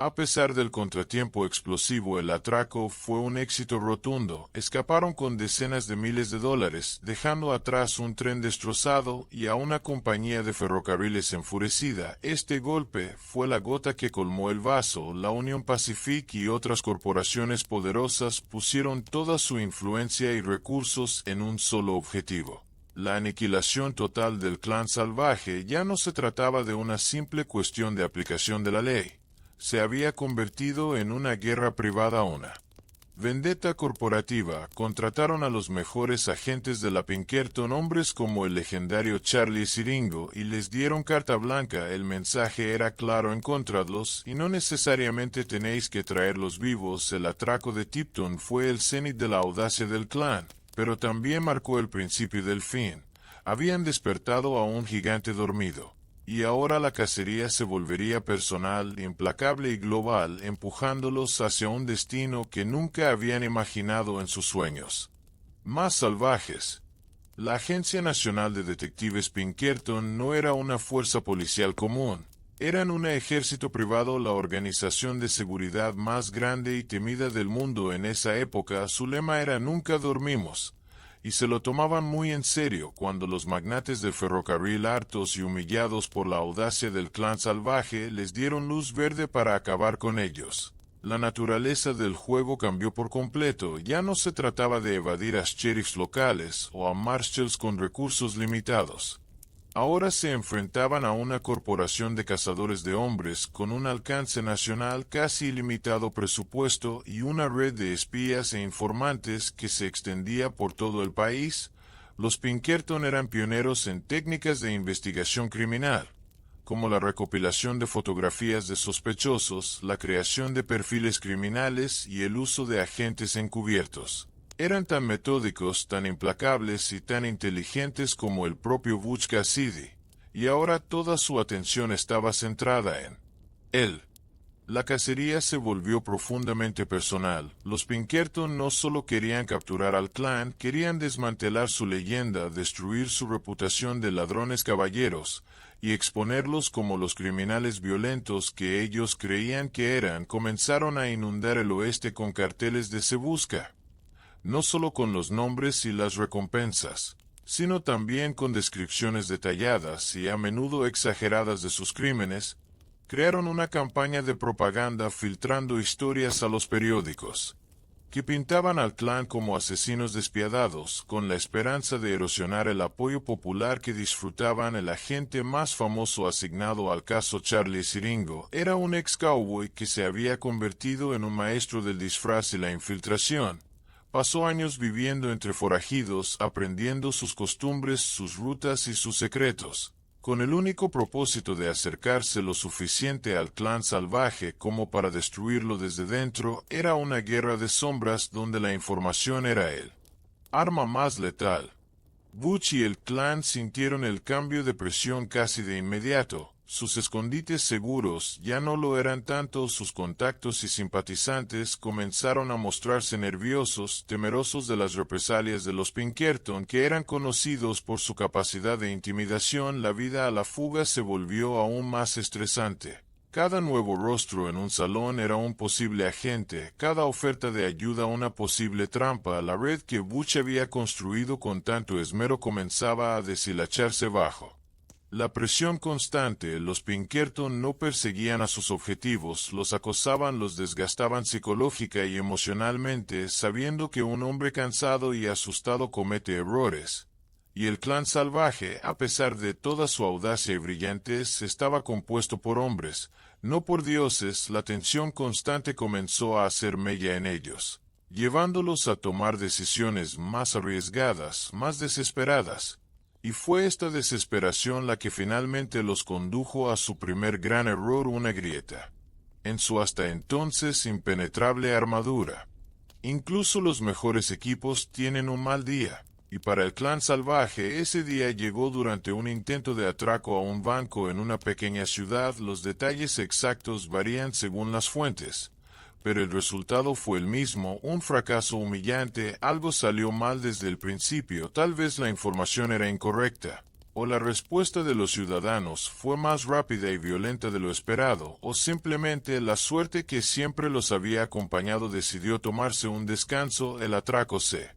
A pesar del contratiempo explosivo, el atraco fue un éxito rotundo. Escaparon con decenas de miles de dólares, dejando atrás un tren destrozado y a una compañía de ferrocarriles enfurecida. Este golpe fue la gota que colmó el vaso. La Union Pacific y otras corporaciones poderosas pusieron toda su influencia y recursos en un solo objetivo: la aniquilación total del clan salvaje. Ya no se trataba de una simple cuestión de aplicación de la ley. Se había convertido en una guerra privada, una vendetta corporativa. Contrataron a los mejores agentes de la Pinkerton, hombres como el legendario Charlie Siringo, y les dieron carta blanca. El mensaje era claro: encontradlos y no necesariamente tenéis que traerlos vivos. El atraco de Tipton fue el cenit de la audacia del clan, pero también marcó el principio del fin. Habían despertado a un gigante dormido, y ahora la cacería se volvería personal, implacable y global, empujándolos hacia un destino que nunca habían imaginado en sus sueños. Más salvajes. La Agencia Nacional de Detectives Pinkerton no era una fuerza policial común. Eran un ejército privado, la organización de seguridad más grande y temida del mundo en esa época. Su lema era "Nunca dormimos", y se lo tomaban muy en serio cuando los magnates del ferrocarril, hartos y humillados por la audacia del clan salvaje, les dieron luz verde para acabar con ellos. La naturaleza del juego cambió por completo. Ya no se trataba de evadir a sheriffs locales o a marshals con recursos limitados. Ahora se enfrentaban a una corporación de cazadores de hombres con un alcance nacional, casi ilimitado presupuesto y una red de espías e informantes que se extendía por todo el país. Los Pinkerton eran pioneros en técnicas de investigación criminal, como la recopilación de fotografías de sospechosos, la creación de perfiles criminales y el uso de agentes encubiertos. Eran tan metódicos, tan implacables y tan inteligentes como el propio Butch Cassidy, y ahora toda su atención estaba centrada en él. La cacería se volvió profundamente personal. Los Pinkerton no solo querían capturar al clan, querían desmantelar su leyenda, destruir su reputación de ladrones caballeros, y exponerlos como los criminales violentos que ellos creían que eran. Comenzaron a inundar el oeste con carteles de "Se busca", no solo con los nombres y las recompensas, sino también con descripciones detalladas y a menudo exageradas de sus crímenes. Crearon una campaña de propaganda filtrando historias a los periódicos, que pintaban al clan como asesinos despiadados, con la esperanza de erosionar el apoyo popular que disfrutaban. El agente más famoso asignado al caso, Charlie Siringo, era un ex-cowboy que se había convertido en un maestro del disfraz y la infiltración. Pasó años viviendo entre forajidos, aprendiendo sus costumbres, sus rutas y sus secretos, con el único propósito de acercarse lo suficiente al clan salvaje como para destruirlo desde dentro. Era una guerra de sombras donde la información era el arma más letal. Butch y el clan sintieron el cambio de presión casi de inmediato. Sus escondites seguros ya no lo eran tanto. Sus contactos y simpatizantes comenzaron a mostrarse nerviosos, temerosos de las represalias de los Pinkerton, que eran conocidos por su capacidad de intimidación. La vida a la fuga se volvió aún más estresante. Cada nuevo rostro en un salón era un posible agente, cada oferta de ayuda una posible trampa. La red que Butch había construido con tanto esmero comenzaba a deshilacharse bajo la presión constante. Los Pinkerton no perseguían a sus objetivos, los acosaban, los desgastaban psicológica y emocionalmente, sabiendo que un hombre cansado y asustado comete errores. Y el clan salvaje, a pesar de toda su audacia y brillantez, estaba compuesto por hombres, no por dioses. La tensión constante comenzó a hacer mella en ellos, llevándolos a tomar decisiones más arriesgadas, más desesperadas. Y fue esta desesperación la que finalmente los condujo a su primer gran error, una grieta en su hasta entonces impenetrable armadura. Incluso los mejores equipos tienen un mal día, y para el clan salvaje ese día llegó durante un intento de atraco a un banco en una pequeña ciudad. Los detalles exactos varían según las fuentes, pero el resultado fue el mismo, un fracaso humillante. Algo salió mal desde el principio. Tal vez la información era incorrecta, o la respuesta de los ciudadanos fue más rápida y violenta de lo esperado, o simplemente la suerte que siempre los había acompañado decidió tomarse un descanso. El atraco se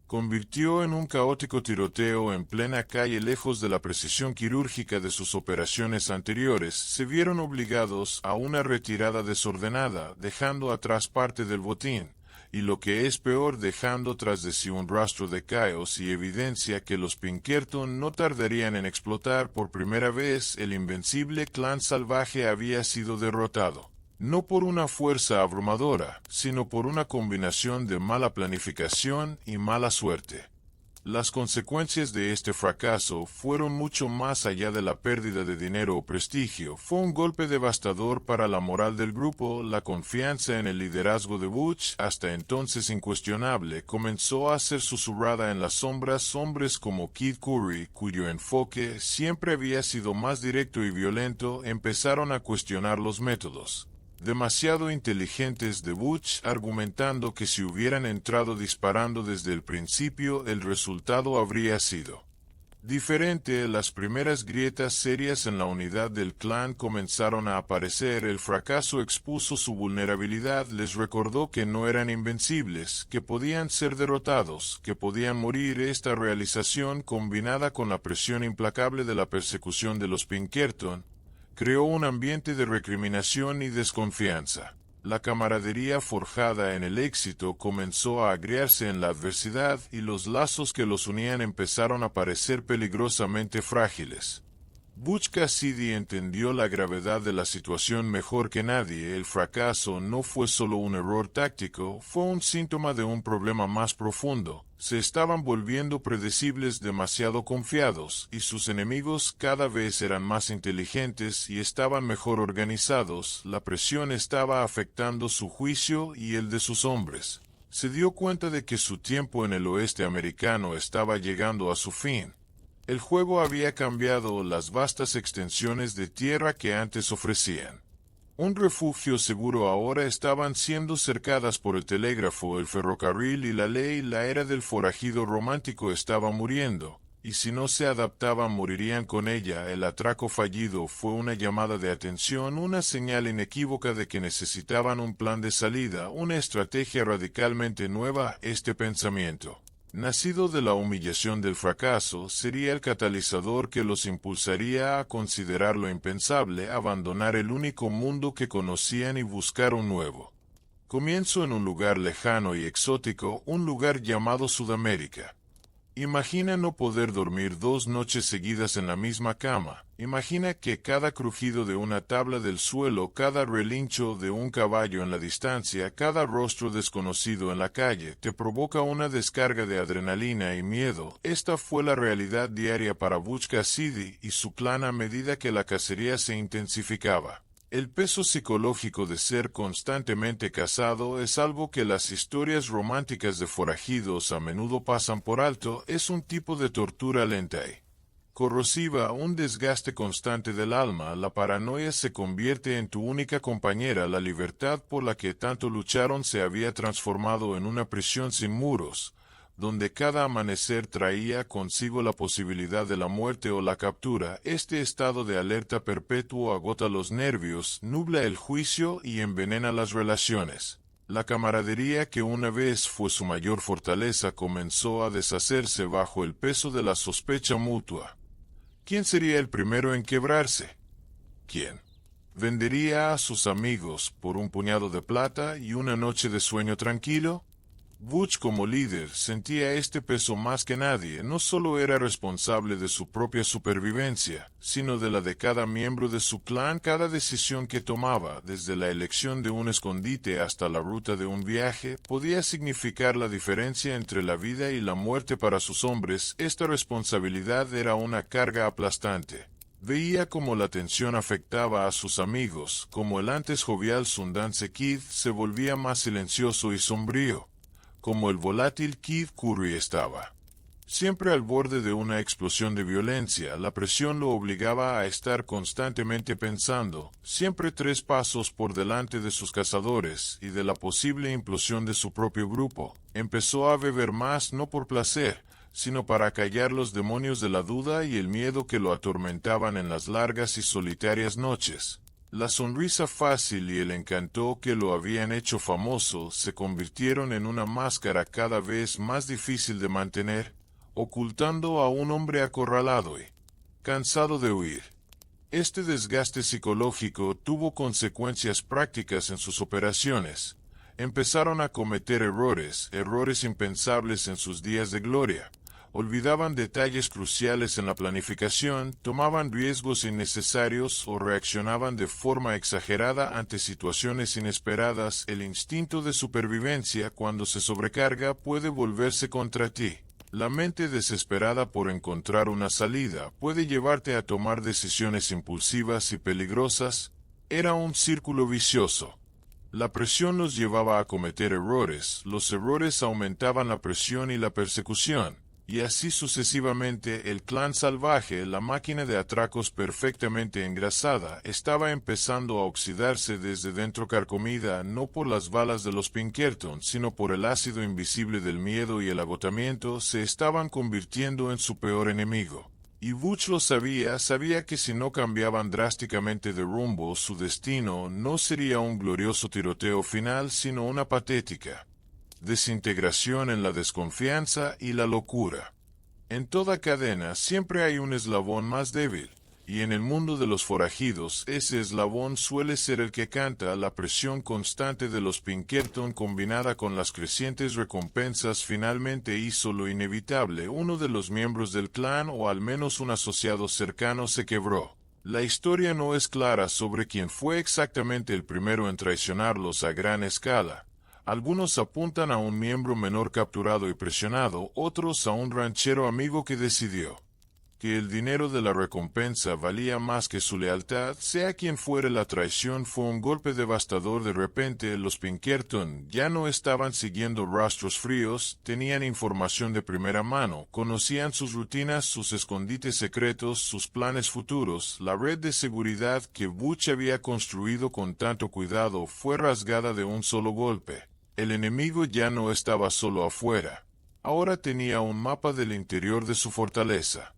convirtió en un caótico tiroteo en plena calle. Lejos de la precisión quirúrgica de sus operaciones anteriores, se vieron obligados a una retirada desordenada, dejando atrás parte del botín, y lo que es peor, dejando tras de sí un rastro de caos y evidencia que los Pinkerton no tardarían en explotar. Por primera vez, el invencible clan salvaje había sido derrotado, no por una fuerza abrumadora, sino por una combinación de mala planificación y mala suerte. Las consecuencias de este fracaso fueron mucho más allá de la pérdida de dinero o prestigio. Fue un golpe devastador para la moral del grupo. La confianza en el liderazgo de Butch, hasta entonces incuestionable, comenzó a ser susurrada en las sombras. Hombres como Kid Curry, cuyo enfoque siempre había sido más directo y violento, empezaron a cuestionar los métodos demasiado inteligentes de Butch, argumentando que si hubieran entrado disparando desde el principio, el resultado habría sido diferente. Las primeras grietas serias en la unidad del clan comenzaron a aparecer. El fracaso expuso su vulnerabilidad, les recordó que no eran invencibles, que podían ser derrotados, que podían morir. Esta realización, combinada con la presión implacable de la persecución de los Pinkerton, creó un ambiente de recriminación y desconfianza. La camaradería forjada en el éxito comenzó a agriarse en la adversidad y los lazos que los unían empezaron a parecer peligrosamente frágiles. Butch Cassidy entendió la gravedad de la situación mejor que nadie. El fracaso no fue solo un error táctico, fue un síntoma de un problema más profundo. Se estaban volviendo predecibles, demasiado confiados, y sus enemigos cada vez eran más inteligentes y estaban mejor organizados. La presión estaba afectando su juicio y el de sus hombres. Se dio cuenta de que su tiempo en el oeste americano estaba llegando a su fin. El juego había cambiado. Las vastas extensiones de tierra que antes ofrecían un refugio seguro ahora estaban siendo cercadas por el telégrafo, el ferrocarril y la ley. La era del forajido romántico estaba muriendo, y si no se adaptaban morirían con ella. El atraco fallido fue una llamada de atención, una señal inequívoca de que necesitaban un plan de salida, una estrategia radicalmente nueva. Este pensamiento, nacido de la humillación del fracaso, sería el catalizador que los impulsaría a considerar lo impensable, abandonar el único mundo que conocían y buscar un nuevo comienzo en un lugar lejano y exótico, un lugar llamado Sudamérica. Imagina no poder dormir 2 noches seguidas en la misma cama. Imagina que cada crujido de una tabla del suelo, cada relincho de un caballo en la distancia, cada rostro desconocido en la calle, te provoca una descarga de adrenalina y miedo. Esta fue la realidad diaria para Butch Cassidy y su clan a medida que la cacería se intensificaba. El peso psicológico de ser constantemente cazado es algo que las historias románticas de forajidos a menudo pasan por alto. Es un tipo de tortura lenta y corrosiva, un desgaste constante del alma. La paranoia se convierte en tu única compañera. La libertad por la que tanto lucharon se había transformado en una prisión sin muros, donde cada amanecer traía consigo la posibilidad de la muerte o la captura. Este estado de alerta perpetuo agota los nervios, nubla el juicio y envenena las relaciones. La camaradería, que una vez fue su mayor fortaleza, comenzó a deshacerse bajo el peso de la sospecha mutua. ¿Quién sería el primero en quebrarse? ¿Quién vendería a sus amigos por un puñado de plata y una noche de sueño tranquilo? Butch, como líder, sentía este peso más que nadie. No solo era responsable de su propia supervivencia, sino de la de cada miembro de su clan. Cada decisión que tomaba, desde la elección de un escondite hasta la ruta de un viaje, podía significar la diferencia entre la vida y la muerte para sus hombres. Esta responsabilidad era una carga aplastante. Veía cómo la tensión afectaba a sus amigos, como el antes jovial Sundance Kid se volvía más silencioso y sombrío, como el volátil Kid Curry estaba siempre al borde de una explosión de violencia. La presión lo obligaba a estar constantemente pensando, siempre 3 pasos por delante de sus cazadores y de la posible implosión de su propio grupo. Empezó a beber más, no por placer, sino para callar los demonios de la duda y el miedo que lo atormentaban en las largas y solitarias noches. La sonrisa fácil y el encanto que lo habían hecho famoso se convirtieron en una máscara cada vez más difícil de mantener, ocultando a un hombre acorralado y cansado de huir. Este desgaste psicológico tuvo consecuencias prácticas en sus operaciones. Empezaron a cometer errores impensables en sus días de gloria. Olvidaban detalles cruciales en la planificación, tomaban riesgos innecesarios o reaccionaban de forma exagerada ante situaciones inesperadas. El instinto de supervivencia, cuando se sobrecarga, puede volverse contra ti. La mente desesperada por encontrar una salida puede llevarte a tomar decisiones impulsivas y peligrosas. Era un círculo vicioso. La presión los llevaba a cometer errores, los errores aumentaban la presión y la persecución, y así sucesivamente. El clan salvaje, la máquina de atracos perfectamente engrasada, estaba empezando a oxidarse desde dentro, carcomida no por las balas de los Pinkerton, sino por el ácido invisible del miedo y el agotamiento. Se estaban convirtiendo en su peor enemigo. Y Butch lo sabía, sabía que si no cambiaban drásticamente de rumbo, su destino no sería un glorioso tiroteo final, sino una patética desintegración en la desconfianza y la locura. En toda cadena siempre hay un eslabón más débil, y en el mundo de los forajidos ese eslabón suele ser el que canta. La presión constante de los Pinkerton combinada con las crecientes recompensas finalmente hizo lo inevitable. Uno de los miembros del clan, o al menos un asociado cercano, se quebró. La historia no es clara sobre quién fue exactamente el primero en traicionarlos a gran escala. Algunos apuntan a un miembro menor capturado y presionado, otros a un ranchero amigo que decidió que el dinero de la recompensa valía más que su lealtad. Sea quien fuere, la traición fue un golpe devastador. De repente, los Pinkerton ya no estaban siguiendo rastros fríos, tenían información de primera mano, conocían sus rutinas, sus escondites secretos, sus planes futuros. La red de seguridad que Butch había construido con tanto cuidado fue rasgada de un solo golpe. El enemigo ya no estaba solo afuera. Ahora tenía un mapa del interior de su fortaleza.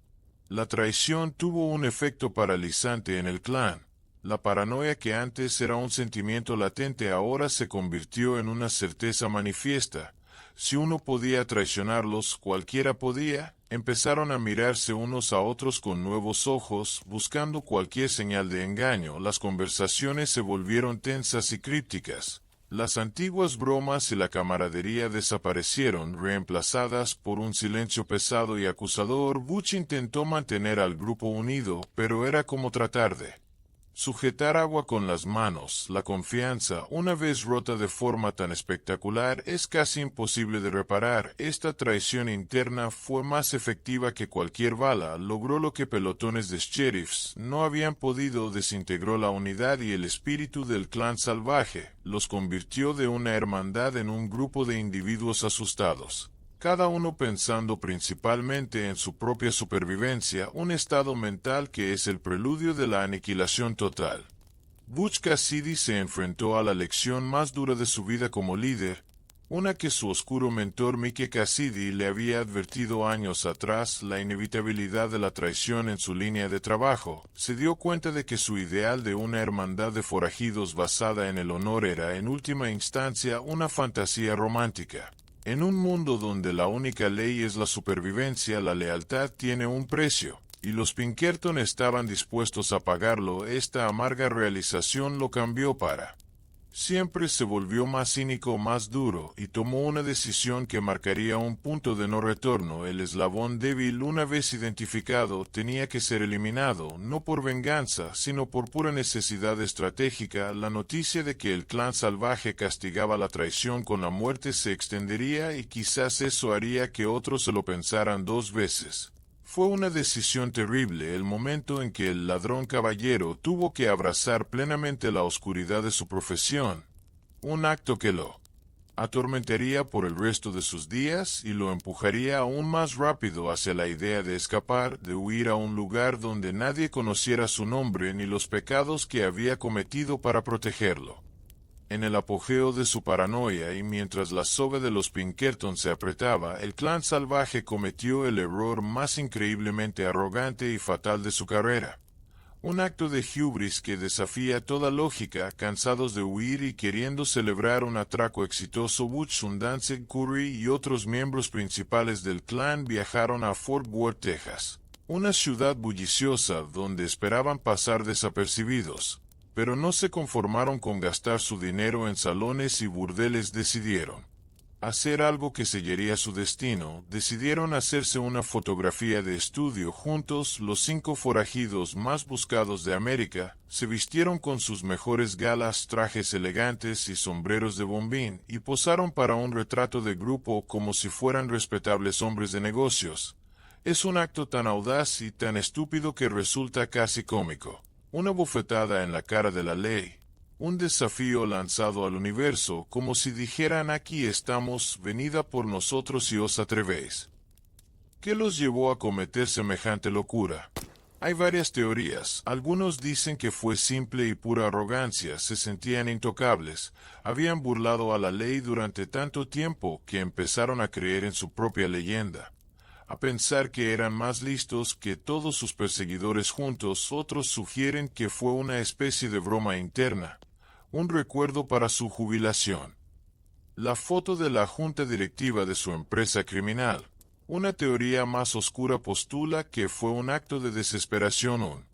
La traición tuvo un efecto paralizante en el clan. La paranoia, que antes era un sentimiento latente, ahora se convirtió en una certeza manifiesta. Si uno podía traicionarlos, cualquiera podía. Empezaron a mirarse unos a otros con nuevos ojos, buscando cualquier señal de engaño. Las conversaciones se volvieron tensas y crípticas. Las antiguas bromas y la camaradería desaparecieron, reemplazadas por un silencio pesado y acusador. Butch intentó mantener al grupo unido, pero era como tratar de sujetar agua con las manos. La confianza, una vez rota de forma tan espectacular, es casi imposible de reparar. Esta traición interna fue más efectiva que cualquier bala. Logró lo que pelotones de sheriffs no habían podido. Desintegró la unidad y el espíritu del clan salvaje. Los convirtió de una hermandad en un grupo de individuos asustados, cada uno pensando principalmente en su propia supervivencia, un estado mental que es el preludio de la aniquilación total. Butch Cassidy se enfrentó a la lección más dura de su vida como líder, una que su oscuro mentor Mike Cassidy le había advertido años atrás: la inevitabilidad de la traición en su línea de trabajo. Se dio cuenta de que su ideal de una hermandad de forajidos basada en el honor era en última instancia una fantasía romántica. En un mundo donde la única ley es la supervivencia, la lealtad tiene un precio, y los Pinkerton estaban dispuestos a pagarlo. Esta amarga realización lo cambió para siempre. Se volvió más cínico, más duro, y tomó una decisión que marcaría un punto de no retorno. El eslabón débil, una vez identificado, tenía que ser eliminado, no por venganza, sino por pura necesidad estratégica. La noticia de que el clan salvaje castigaba la traición con la muerte se extendería, y quizás eso haría que otros se lo pensaran dos veces. Fue una decisión terrible, el momento en que el ladrón caballero tuvo que abrazar plenamente la oscuridad de su profesión, un acto que lo atormentaría por el resto de sus días y lo empujaría aún más rápido hacia la idea de escapar, de huir a un lugar donde nadie conociera su nombre ni los pecados que había cometido para protegerlo. En el apogeo de su paranoia, y mientras la soga de los Pinkerton se apretaba, el clan salvaje cometió el error más increíblemente arrogante y fatal de su carrera. Un acto de hubris que desafía toda lógica. Cansados de huir y queriendo celebrar un atraco exitoso, Butch, Sundance, Curry y otros miembros principales del clan viajaron a Fort Worth, Texas, una ciudad bulliciosa donde esperaban pasar desapercibidos. Pero no se conformaron con gastar su dinero en salones y burdeles. Decidieron hacer algo que sellaría su destino, decidieron hacerse una fotografía de estudio juntos. Los 5 forajidos más buscados de América se vistieron con sus mejores galas, trajes elegantes y sombreros de bombín, y posaron para un retrato de grupo como si fueran respetables hombres de negocios. Es un acto tan audaz y tan estúpido que resulta casi cómico. Una bofetada en la cara de la ley. Un desafío lanzado al universo, como si dijeran: aquí estamos, venid a por nosotros si os atrevéis. ¿Qué los llevó a cometer semejante locura? Hay varias teorías. Algunos dicen que fue simple y pura arrogancia, se sentían intocables, habían burlado a la ley durante tanto tiempo que empezaron a creer en su propia leyenda, a pensar que eran más listos que todos sus perseguidores juntos. Otros sugieren que fue una especie de broma interna, un recuerdo para su jubilación. La foto de la junta directiva de su empresa criminal. Una teoría más oscura postula que fue un acto de desesperación, un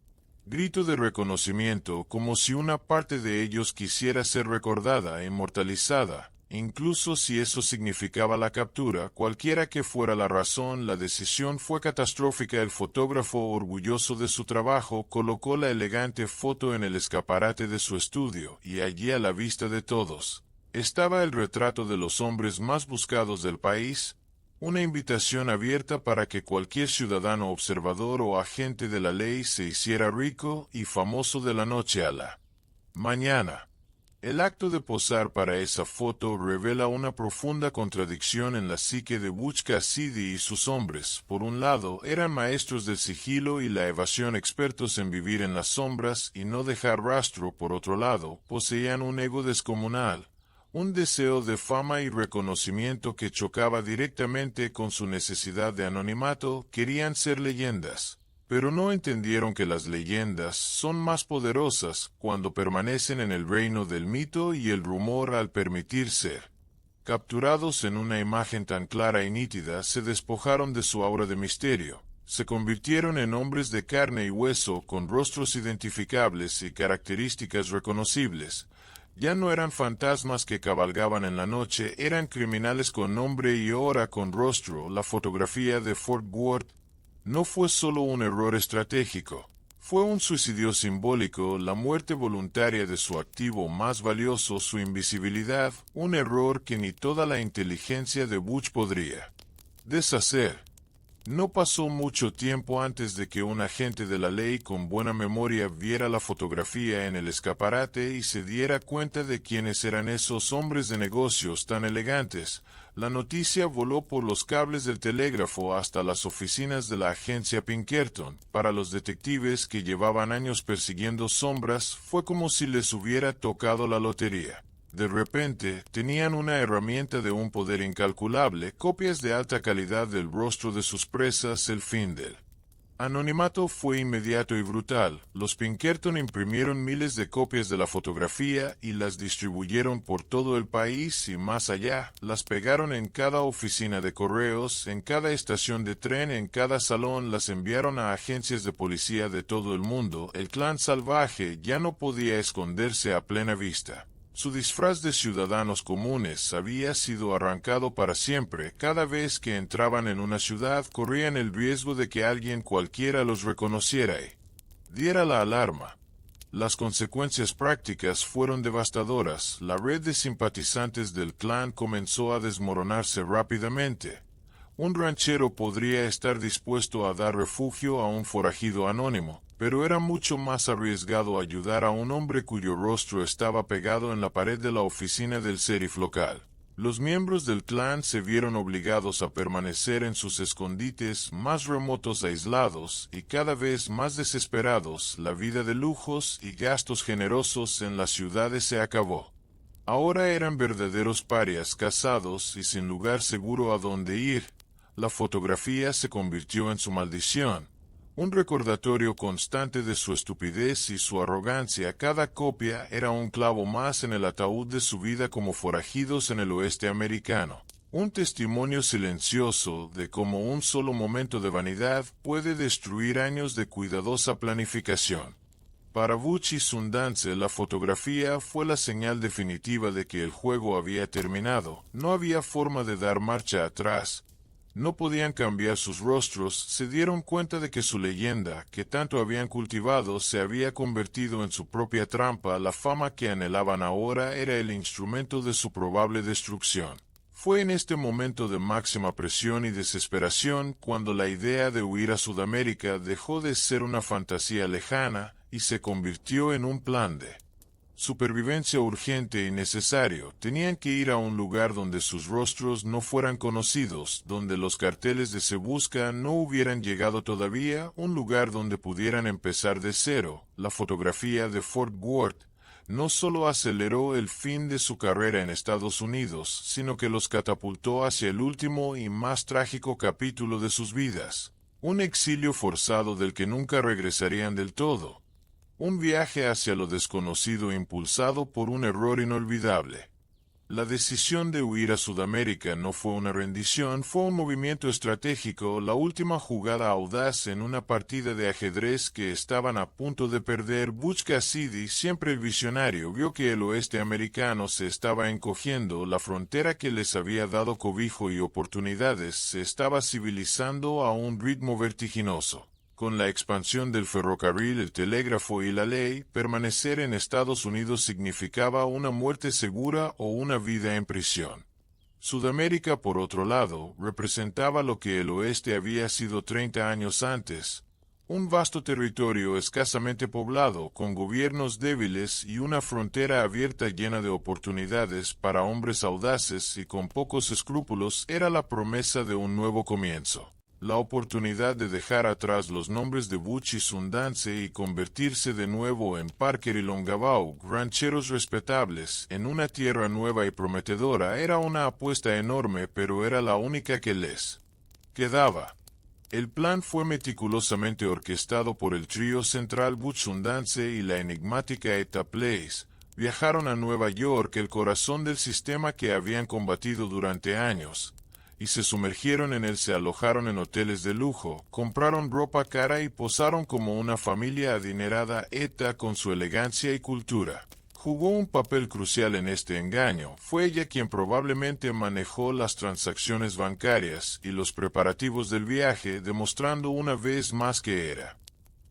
grito de reconocimiento, como si una parte de ellos quisiera ser recordada e inmortalizada, incluso si eso significaba la captura. Cualquiera que fuera la razón, la decisión fue catastrófica. El fotógrafo, orgulloso de su trabajo, colocó la elegante foto en el escaparate de su estudio, y allí, a la vista de todos, estaba el retrato de los hombres más buscados del país, una invitación abierta para que cualquier ciudadano observador o agente de la ley se hiciera rico y famoso de la noche a la mañana. El acto de posar para esa foto revela una profunda contradicción en la psique de Butch Cassidy y sus hombres. Por un lado, eran maestros del sigilo y la evasión, expertos en vivir en las sombras y no dejar rastro. Por otro lado, poseían un ego descomunal, un deseo de fama y reconocimiento que chocaba directamente con su necesidad de anonimato. Querían ser leyendas, pero no entendieron que las leyendas son más poderosas cuando permanecen en el reino del mito y el rumor. Al permitir ser capturados en una imagen tan clara y nítida, se despojaron de su aura de misterio. Se convirtieron en hombres de carne y hueso, con rostros identificables y características reconocibles. Ya no eran fantasmas que cabalgaban en la noche, eran criminales con nombre y hora, con rostro. La fotografía de Fort Worth no fue solo un error estratégico, fue un suicidio simbólico, la muerte voluntaria de su activo más valioso, su invisibilidad, un error que ni toda la inteligencia de Butch podría deshacer. No pasó mucho tiempo antes de que un agente de la ley con buena memoria viera la fotografía en el escaparate y se diera cuenta de quiénes eran esos hombres de negocios tan elegantes. La noticia voló por los cables del telégrafo hasta las oficinas de la agencia Pinkerton. Para los detectives, que llevaban años persiguiendo sombras, fue como si les hubiera tocado la lotería. De repente, tenían una herramienta de un poder incalculable, copias de alta calidad del rostro de sus presas. El fin del anonimato fue inmediato y brutal. Los Pinkerton imprimieron miles de copias de la fotografía y las distribuyeron por todo el país y más allá. Las pegaron en cada oficina de correos, en cada estación de tren, en cada salón. Las enviaron a agencias de policía de todo el mundo. El clan salvaje ya no podía esconderse a plena vista. Su disfraz de ciudadanos comunes había sido arrancado para siempre. Cada vez que entraban en una ciudad, corrían el riesgo de que alguien cualquiera los reconociera y diera la alarma. Las consecuencias prácticas fueron devastadoras. La red de simpatizantes del clan comenzó a desmoronarse rápidamente. Un ranchero podría estar dispuesto a dar refugio a un forajido anónimo, pero era mucho más arriesgado ayudar a un hombre cuyo rostro estaba pegado en la pared de la oficina del sheriff local. Los miembros del clan se vieron obligados a permanecer en sus escondites más remotos, aislados y cada vez más desesperados. La vida de lujos y gastos generosos en las ciudades se acabó. Ahora eran verdaderos parias, casados y sin lugar seguro a donde ir. La fotografía se convirtió en su maldición, un recordatorio constante de su estupidez y su arrogancia. Cada copia era un clavo más en el ataúd de su vida como forajidos en el oeste americano. Un testimonio silencioso de cómo un solo momento de vanidad puede destruir años de cuidadosa planificación. Para Butch y Sundance, la fotografía fue la señal definitiva de que el juego había terminado. No había forma de dar marcha atrás. No podían cambiar sus rostros. Se dieron cuenta de que su leyenda, que tanto habían cultivado, se había convertido en su propia trampa. La fama que anhelaban ahora era el instrumento de su probable destrucción. Fue en este momento de máxima presión y desesperación cuando la idea de huir a Sudamérica dejó de ser una fantasía lejana y se convirtió en un plan de supervivencia urgente y necesario. Tenían que ir a un lugar donde sus rostros no fueran conocidos, donde los carteles de Se Busca no hubieran llegado todavía, un lugar donde pudieran empezar de cero. La fotografía de Fort Worth no solo aceleró el fin de su carrera en Estados Unidos, sino que los catapultó hacia el último y más trágico capítulo de sus vidas. Un exilio forzado del que nunca regresarían del todo. Un viaje hacia lo desconocido impulsado por un error inolvidable. La decisión de huir a Sudamérica no fue una rendición, fue un movimiento estratégico, la última jugada audaz en una partida de ajedrez que estaban a punto de perder. Butch Cassidy, siempre el visionario, vio que el oeste americano se estaba encogiendo, la frontera que les había dado cobijo y oportunidades se estaba civilizando a un ritmo vertiginoso. Con la expansión del ferrocarril, el telégrafo y la ley, permanecer en Estados Unidos significaba una muerte segura o una vida en prisión. Sudamérica, por otro lado, representaba lo que el oeste había sido 30 años antes, un vasto territorio escasamente poblado, con gobiernos débiles y una frontera abierta llena de oportunidades para hombres audaces y con pocos escrúpulos. Era la promesa de un nuevo comienzo. La oportunidad de dejar atrás los nombres de Butch y Sundance y convertirse de nuevo en Parker y Longabau, rancheros respetables, en una tierra nueva y prometedora, era una apuesta enorme, pero era la única que les quedaba. El plan fue meticulosamente orquestado por el trío central Butch, Sundance y la enigmática Etta Place. Viajaron a Nueva York, el corazón del sistema que habían combatido durante años, y se sumergieron en él. Se alojaron en hoteles de lujo, compraron ropa cara y posaron como una familia adinerada. Etta, con su elegancia y cultura, jugó un papel crucial en este engaño. Fue ella quien probablemente manejó las transacciones bancarias y los preparativos del viaje, demostrando una vez más que era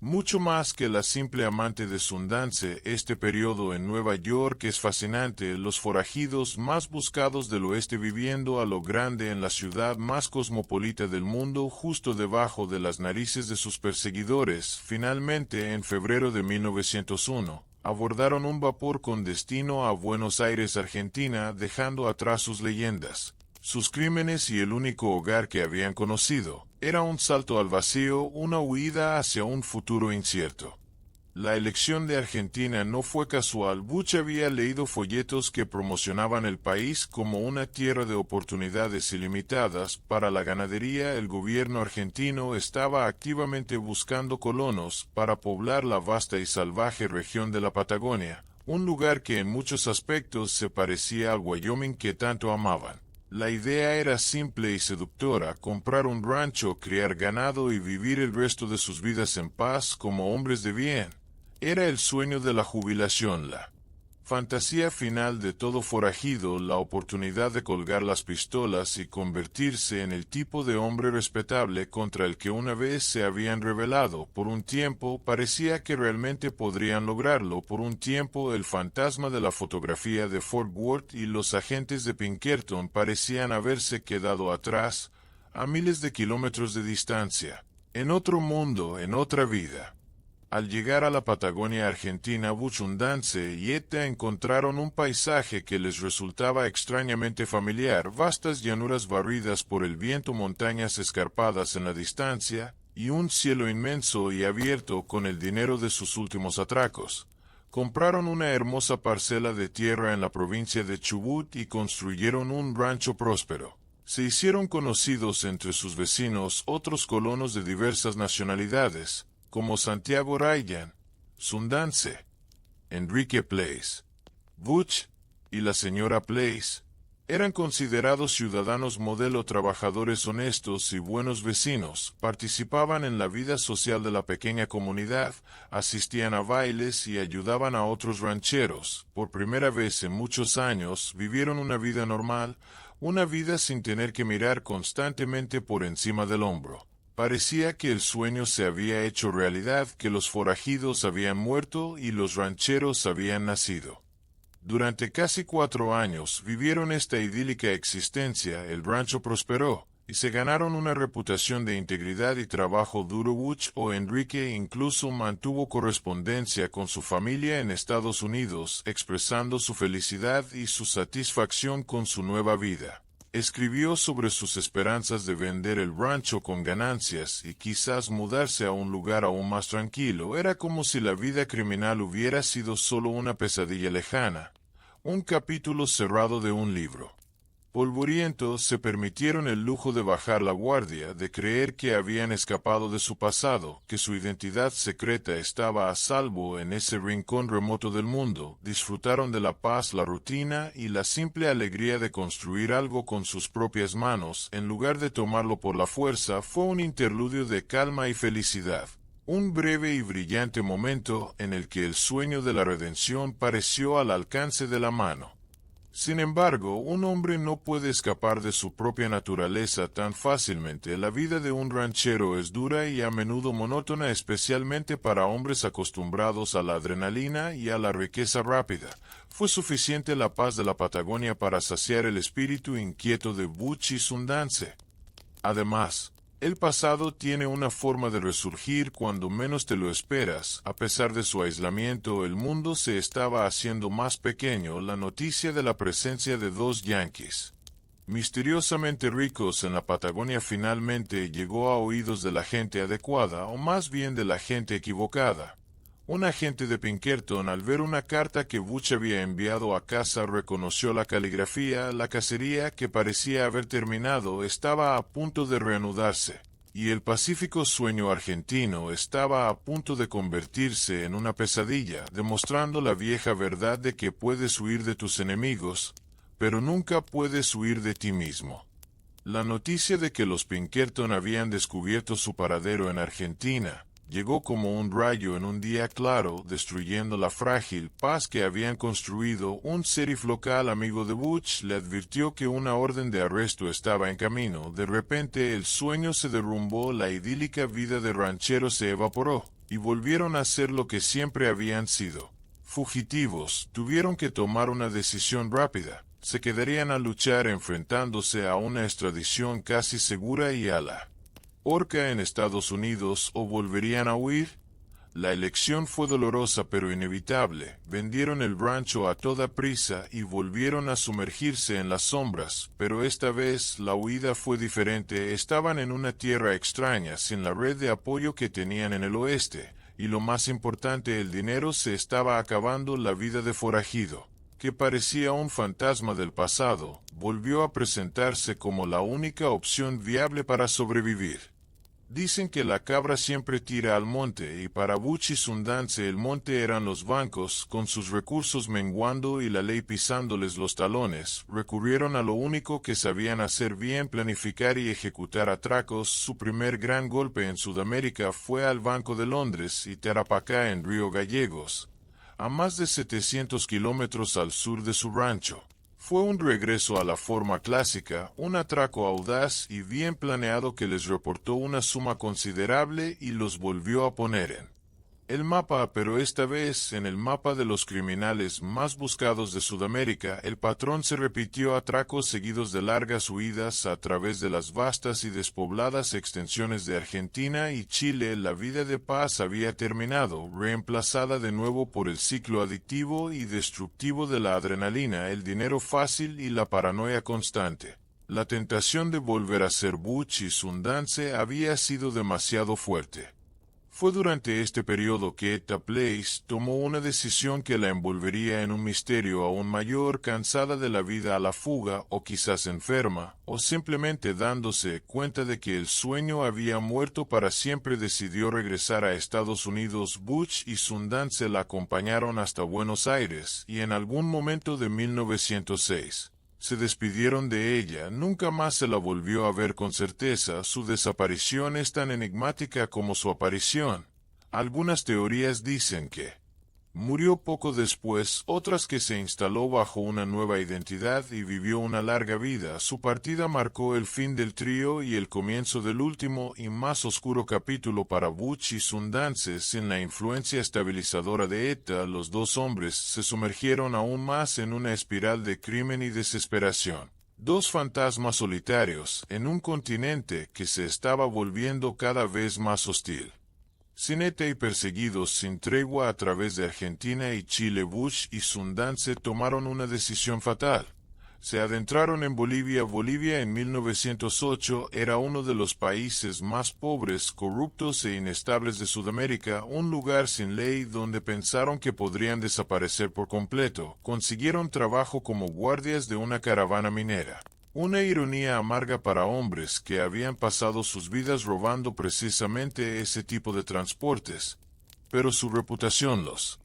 mucho más que la simple amante de Sundance. Este periodo en Nueva York es fascinante, los forajidos más buscados del oeste viviendo a lo grande en la ciudad más cosmopolita del mundo, justo debajo de las narices de sus perseguidores. Finalmente, en febrero de 1901, abordaron un vapor con destino a Buenos Aires, Argentina, dejando atrás sus leyendas, sus crímenes y el único hogar que habían conocido. Era un salto al vacío, una huida hacia un futuro incierto. La elección de Argentina no fue casual. Butch había leído folletos que promocionaban el país como una tierra de oportunidades ilimitadas para la ganadería. El gobierno argentino estaba activamente buscando colonos para poblar la vasta y salvaje región de la Patagonia, un lugar que en muchos aspectos se parecía al Wyoming que tanto amaban. La idea era simple y seductora: comprar un rancho, criar ganado y vivir el resto de sus vidas en paz como hombres de bien. Era el sueño de la jubilación, la fantasía final de todo forajido, la oportunidad de colgar las pistolas y convertirse en el tipo de hombre respetable contra el que una vez se habían rebelado. Por un tiempo parecía que realmente podrían lograrlo. Por un tiempo el fantasma de la fotografía de Fort Worth y los agentes de Pinkerton parecían haberse quedado atrás, a miles de kilómetros de distancia, en otro mundo, en otra vida. Al llegar a la Patagonia argentina, Butch, Sundance y Etta encontraron un paisaje que les resultaba extrañamente familiar: vastas llanuras barridas por el viento, montañas escarpadas en la distancia, y un cielo inmenso y abierto. Con el dinero de sus últimos atracos, compraron una hermosa parcela de tierra en la provincia de Chubut y construyeron un rancho próspero. Se hicieron conocidos entre sus vecinos otros colonos de diversas nacionalidades, como Santiago Ryan, Sundance, Enrique Place, Butch y la señora Place. Eran considerados ciudadanos modelo, trabajadores honestos y buenos vecinos, participaban en la vida social de la pequeña comunidad, asistían a bailes y ayudaban a otros rancheros. Por primera vez en muchos años vivieron una vida normal, una vida sin tener que mirar constantemente por encima del hombro. Parecía que el sueño se había hecho realidad, que los forajidos habían muerto y los rancheros habían nacido. Durante casi 4 años vivieron esta idílica existencia, el rancho prosperó, y se ganaron una reputación de integridad y trabajo duro. Butch o Enrique incluso mantuvo correspondencia con su familia en Estados Unidos, expresando su felicidad y su satisfacción con su nueva vida. Escribió sobre sus esperanzas de vender el rancho con ganancias y quizás mudarse a un lugar aún más tranquilo. Era como si la vida criminal hubiera sido solo una pesadilla lejana, un capítulo cerrado de un libro. Polvorientos se permitieron el lujo de bajar la guardia, de creer que habían escapado de su pasado, que su identidad secreta estaba a salvo en ese rincón remoto del mundo. Disfrutaron de la paz, la rutina y la simple alegría de construir algo con sus propias manos, en lugar de tomarlo por la fuerza. Fue un interludio de calma y felicidad. Un breve y brillante momento en el que el sueño de la redención pareció al alcance de la mano. Sin embargo, un hombre no puede escapar de su propia naturaleza tan fácilmente. La vida de un ranchero es dura y a menudo monótona, especialmente para hombres acostumbrados a la adrenalina y a la riqueza rápida. Fue suficiente la paz de la Patagonia para saciar el espíritu inquieto de Butch y Sundance. Además, el pasado tiene una forma de resurgir cuando menos te lo esperas. A pesar de su aislamiento, el mundo se estaba haciendo más pequeño. La noticia de la presencia de 2 yanquis misteriosamente ricos en la Patagonia finalmente llegó a oídos de la gente adecuada, o más bien de la gente equivocada. Un agente de Pinkerton, al ver una carta que Butch había enviado a casa, reconoció la caligrafía. La cacería, que parecía haber terminado, estaba a punto de reanudarse, y el pacífico sueño argentino estaba a punto de convertirse en una pesadilla, demostrando la vieja verdad de que puedes huir de tus enemigos, pero nunca puedes huir de ti mismo. La noticia de que los Pinkerton habían descubierto su paradero en Argentina llegó como un rayo en un día claro, destruyendo la frágil paz que habían construido. Un sheriff local amigo de Butch le advirtió que una orden de arresto estaba en camino. De repente el sueño se derrumbó, la idílica vida de ranchero se evaporó, y volvieron a ser lo que siempre habían sido. Fugitivos. Tuvieron que tomar una decisión rápida. Se quedarían a luchar enfrentándose a una extradición casi segura y a la horca en Estados Unidos, o volverían a huir. La elección fue dolorosa pero inevitable. Vendieron el rancho a toda prisa y volvieron a sumergirse en las sombras, pero esta vez la huida fue diferente. Estaban en una tierra extraña, sin la red de apoyo que tenían en el oeste, y lo más importante, el dinero se estaba acabando. La vida de forajido, que parecía un fantasma del pasado, volvió a presentarse como la única opción viable para sobrevivir. Dicen que la cabra siempre tira al monte, y para Butch y Sundance el monte eran los bancos. Con sus recursos menguando y la ley pisándoles los talones, recurrieron a lo único que sabían hacer bien: planificar y ejecutar atracos. Su primer gran golpe en Sudamérica fue al Banco de Londres y Tarapacá, en Río Gallegos, a más de 700 kilómetros al sur de su rancho. Fue un regreso a la forma clásica, un atraco audaz y bien planeado que les reportó una suma considerable y los volvió a poner en el mapa, pero esta vez en el mapa de los criminales más buscados de Sudamérica. El patrón se repitió: atracos seguidos de largas huidas a través de las vastas y despobladas extensiones de Argentina y Chile. La vida de paz había terminado, reemplazada de nuevo por el ciclo adictivo y destructivo de la adrenalina, el dinero fácil y la paranoia constante. La tentación de volver a ser Butch y Sundance había sido demasiado fuerte. Fue durante este periodo que Etta Place tomó una decisión que la envolvería en un misterio aún mayor. Cansada de la vida a la fuga, o quizás enferma, o simplemente dándose cuenta de que el sueño había muerto para siempre, decidió regresar a Estados Unidos. Butch y Sundance la acompañaron hasta Buenos Aires, y en algún momento de 1906 Se despidieron de ella, nunca más se la volvió a ver con certeza. Su desaparición es tan enigmática como su aparición. Algunas teorías dicen que murió poco después, otras que se instaló bajo una nueva identidad y vivió una larga vida. Su partida marcó el fin del trío y el comienzo del último y más oscuro capítulo para Butch y Sundance. Sin la influencia estabilizadora de ETA, los dos hombres se sumergieron aún más en una espiral de crimen y desesperación. Dos fantasmas solitarios en un continente que se estaba volviendo cada vez más hostil. Sin ETA y perseguidos sin tregua a través de Argentina y Chile, Butch y Sundance tomaron una decisión fatal. Se adentraron en Bolivia. Bolivia en 1908 era uno de los países más pobres, corruptos e inestables de Sudamérica, un lugar sin ley donde pensaron que podrían desaparecer por completo. Consiguieron trabajo como guardias de una caravana minera. Una ironía amarga para hombres que habían pasado sus vidas robando precisamente ese tipo de transportes. Pero su reputación los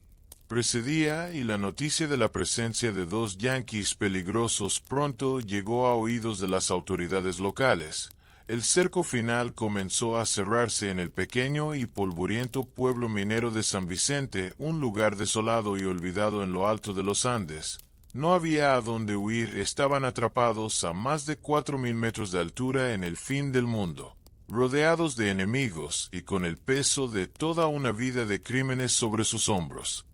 precedía y la noticia de la presencia de dos yanquis peligrosos pronto llegó a oídos de las autoridades locales. El cerco final comenzó a cerrarse en el pequeño y polvoriento pueblo minero de San Vicente, un lugar desolado y olvidado en lo alto de los Andes. No había a dónde huir, estaban atrapados a más de 4.000 metros de altura en el fin del mundo, rodeados de enemigos y con el peso de toda una vida de crímenes sobre sus hombros.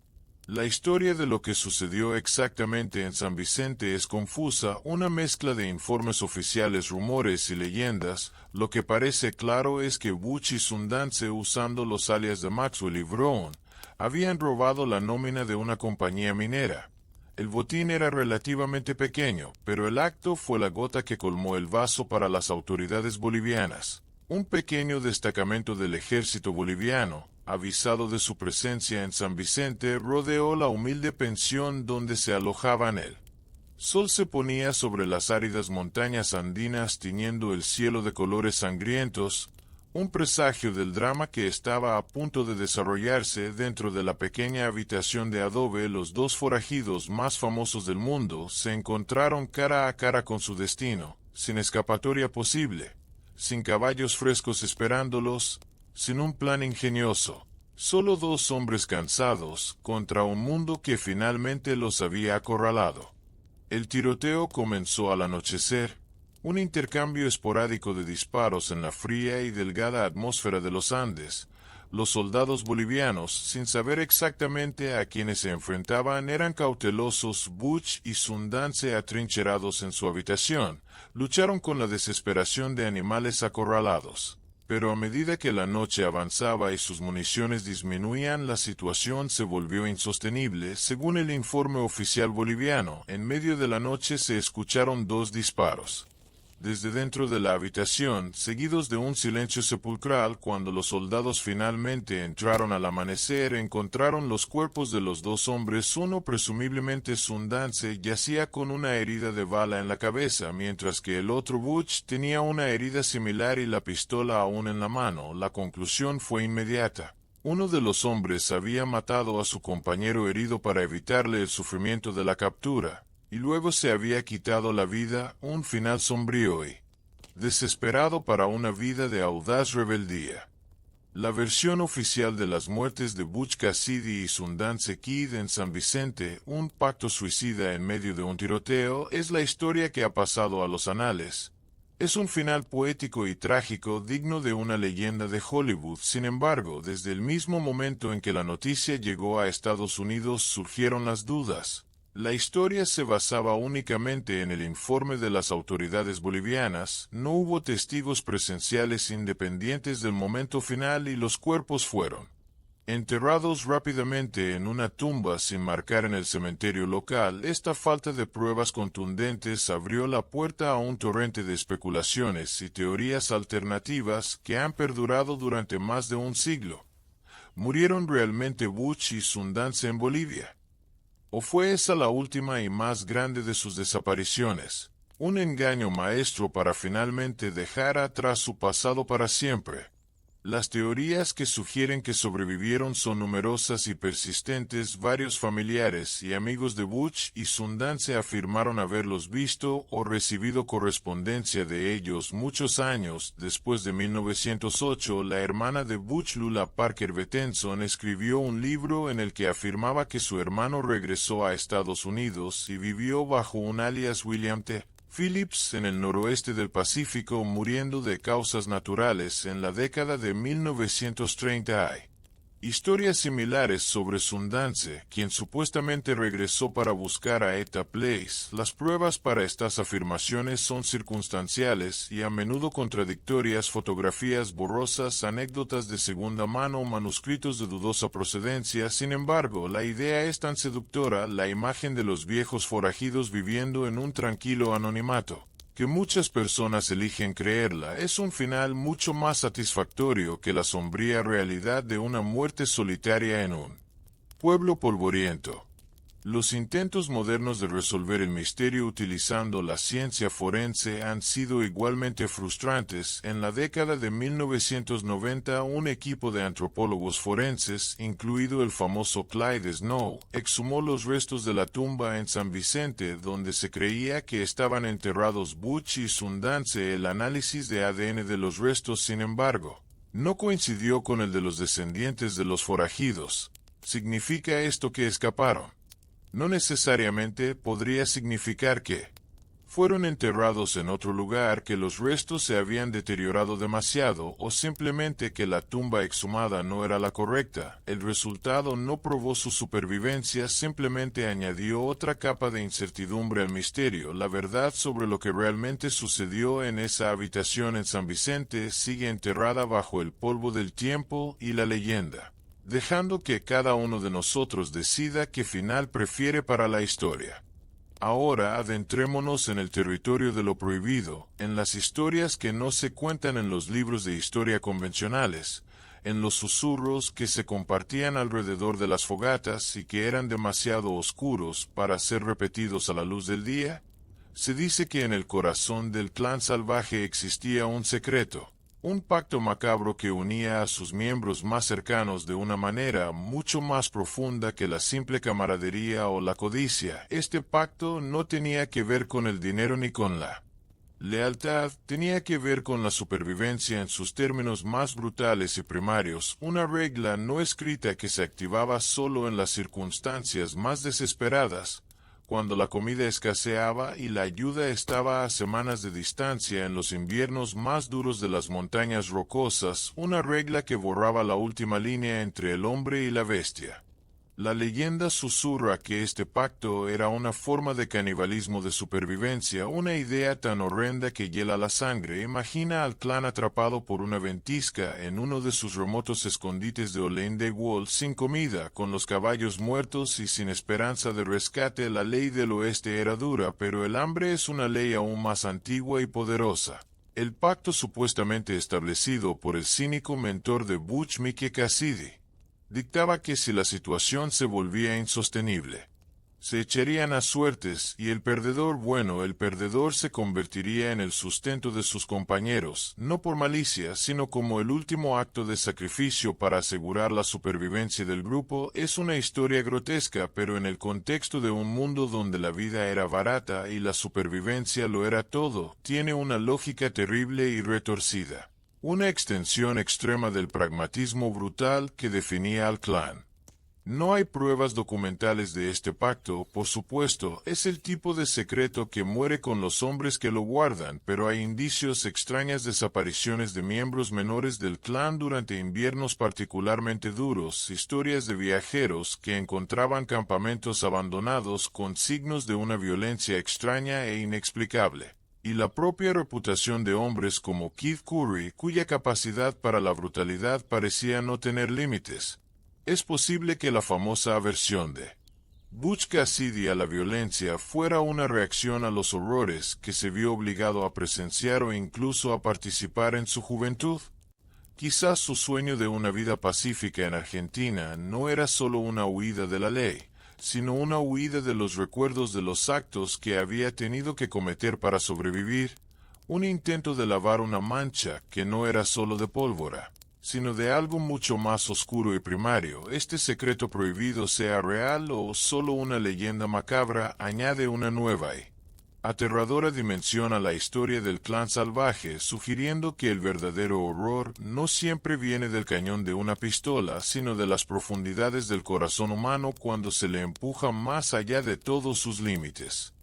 La historia de lo que sucedió exactamente en San Vicente es confusa, una mezcla de informes oficiales, rumores y leyendas. Lo que parece claro es que Butch y Sundance, usando los alias de Maxwell y Brown, habían robado la nómina de una compañía minera. El botín era relativamente pequeño, pero el acto fue la gota que colmó el vaso para las autoridades bolivianas. Un pequeño destacamento del ejército boliviano, avisado de su presencia en San Vicente, rodeó la humilde pensión donde se alojaban. El sol se ponía sobre las áridas montañas andinas tiñendo el cielo de colores sangrientos, un presagio del drama que estaba a punto de desarrollarse dentro de la pequeña habitación de adobe. Los dos forajidos más famosos del mundo se encontraron cara a cara con su destino, sin escapatoria posible, sin caballos frescos esperándolos, sin un plan ingenioso. Solo dos hombres cansados contra un mundo que finalmente los había acorralado. El tiroteo comenzó al anochecer. Un intercambio esporádico de disparos en la fría y delgada atmósfera de los Andes. Los soldados bolivianos, sin saber exactamente a quiénes se enfrentaban, eran cautelosos. Butch y Sundance, atrincherados en su habitación, lucharon con la desesperación de animales acorralados. Pero a medida que la noche avanzaba y sus municiones disminuían, la situación se volvió insostenible. Según el informe oficial boliviano, en medio de la noche se escucharon dos disparos desde dentro de la habitación, seguidos de un silencio sepulcral. Cuando los soldados finalmente entraron al amanecer, encontraron los cuerpos de los dos hombres. Uno, presumiblemente Sundance, yacía con una herida de bala en la cabeza, mientras que el otro, Butch, tenía una herida similar y la pistola aún en la mano. La conclusión fue inmediata. Uno de los hombres había matado a su compañero herido para evitarle el sufrimiento de la captura, y luego se había quitado la vida, un final sombrío y desesperado para una vida de audaz rebeldía. La versión oficial de las muertes de Butch Cassidy y Sundance Kid en San Vicente, un pacto suicida en medio de un tiroteo, es la historia que ha pasado a los anales. Es un final poético y trágico digno de una leyenda de Hollywood. Sin embargo, desde el mismo momento en que la noticia llegó a Estados Unidos surgieron las dudas. La historia se basaba únicamente en el informe de las autoridades bolivianas, no hubo testigos presenciales independientes del momento final y los cuerpos fueron enterrados rápidamente en una tumba sin marcar en el cementerio local. Esta falta de pruebas contundentes abrió la puerta a un torrente de especulaciones y teorías alternativas que han perdurado durante más de un siglo. ¿Murieron realmente Butch y Sundance en Bolivia? ¿O fue esa la última y más grande de sus desapariciones? Un engaño maestro para finalmente dejar atrás su pasado para siempre. Las teorías que sugieren que sobrevivieron son numerosas y persistentes. Varios familiares y amigos de Butch y Sundance afirmaron haberlos visto o recibido correspondencia de ellos muchos años después de 1908. La hermana de Butch, Lula Parker Betenson, escribió un libro en el que afirmaba que su hermano regresó a Estados Unidos y vivió bajo un alias William T. Phillips en el noroeste del Pacífico, muriendo de causas naturales en la década de 1930. Hay historias similares sobre Sundance, quien supuestamente regresó para buscar a Etta Place. Las pruebas para estas afirmaciones son circunstanciales y a menudo contradictorias. Fotografías borrosas, anécdotas de segunda mano, manuscritos de dudosa procedencia. Sin embargo, la idea es tan seductora, la imagen de los viejos forajidos viviendo en un tranquilo anonimato, que muchas personas eligen creerla. Es un final mucho más satisfactorio que la sombría realidad de una muerte solitaria en un pueblo polvoriento. Los intentos modernos de resolver el misterio utilizando la ciencia forense han sido igualmente frustrantes. En la década de 1990, un equipo de antropólogos forenses, incluido el famoso Clyde Snow, exhumó los restos de la tumba en San Vicente, donde se creía que estaban enterrados Butch y Sundance. El análisis de ADN de los restos, sin embargo, no coincidió con el de los descendientes de los forajidos. ¿Significa esto que escaparon? No necesariamente. Podría significar que fueron enterrados en otro lugar, que los restos se habían deteriorado demasiado, o simplemente que la tumba exhumada no era la correcta. El resultado no probó su supervivencia, simplemente añadió otra capa de incertidumbre al misterio. La verdad sobre lo que realmente sucedió en esa habitación en San Vicente sigue enterrada bajo el polvo del tiempo y la leyenda, dejando que cada uno de nosotros decida qué final prefiere para la historia. Ahora adentrémonos en el territorio de lo prohibido, en las historias que no se cuentan en los libros de historia convencionales, en los susurros que se compartían alrededor de las fogatas y que eran demasiado oscuros para ser repetidos a la luz del día. Se dice que en el corazón del clan salvaje existía un secreto, un pacto macabro que unía a sus miembros más cercanos de una manera mucho más profunda que la simple camaradería o la codicia. Este pacto no tenía que ver con el dinero ni con la lealtad, tenía que ver con la supervivencia en sus términos más brutales y primarios, una regla no escrita que se activaba solo en las circunstancias más desesperadas, cuando la comida escaseaba y la ayuda estaba a semanas de distancia. En los inviernos más duros de las montañas rocosas, una regla que borraba la última línea entre el hombre y la bestia. La leyenda susurra que este pacto era una forma de canibalismo de supervivencia, una idea tan horrenda que hiela la sangre. Imagina al clan atrapado por una ventisca en uno de sus remotos escondites de Olaine Wall, sin comida, con los caballos muertos y sin esperanza de rescate. La ley del oeste era dura, pero el hambre es una ley aún más antigua y poderosa. El pacto supuestamente establecido por el cínico mentor de Butch, Mickey Cassidy, dictaba que si la situación se volvía insostenible, se echarían a suertes y el perdedor se convertiría en el sustento de sus compañeros, no por malicia, sino como el último acto de sacrificio para asegurar la supervivencia del grupo. Es una historia grotesca, pero en el contexto de un mundo donde la vida era barata y la supervivencia lo era todo, tiene una lógica terrible y retorcida, una extensión extrema del pragmatismo brutal que definía al clan. No hay pruebas documentales de este pacto, por supuesto, es el tipo de secreto que muere con los hombres que lo guardan, pero hay indicios, extrañas desapariciones de miembros menores del clan durante inviernos particularmente duros, historias de viajeros que encontraban campamentos abandonados con signos de una violencia extraña e inexplicable, y la propia reputación de hombres como Keith Curry, cuya capacidad para la brutalidad parecía no tener límites. Es posible que la famosa aversión de Butch Cassidy a la violencia fuera una reacción a los horrores que se vio obligado a presenciar o incluso a participar en su juventud. Quizás su sueño de una vida pacífica en Argentina no era solo una huida de la ley, sino una huida de los recuerdos de los actos que había tenido que cometer para sobrevivir, un intento de lavar una mancha que no era solo de pólvora, sino de algo mucho más oscuro y primario. Este secreto prohibido, sea real o solo una leyenda macabra, añade una nueva y aterradora dimensión a la historia del clan salvaje, sugiriendo que el verdadero horror no siempre viene del cañón de una pistola, sino de las profundidades del corazón humano cuando se le empuja más allá de todos sus límites.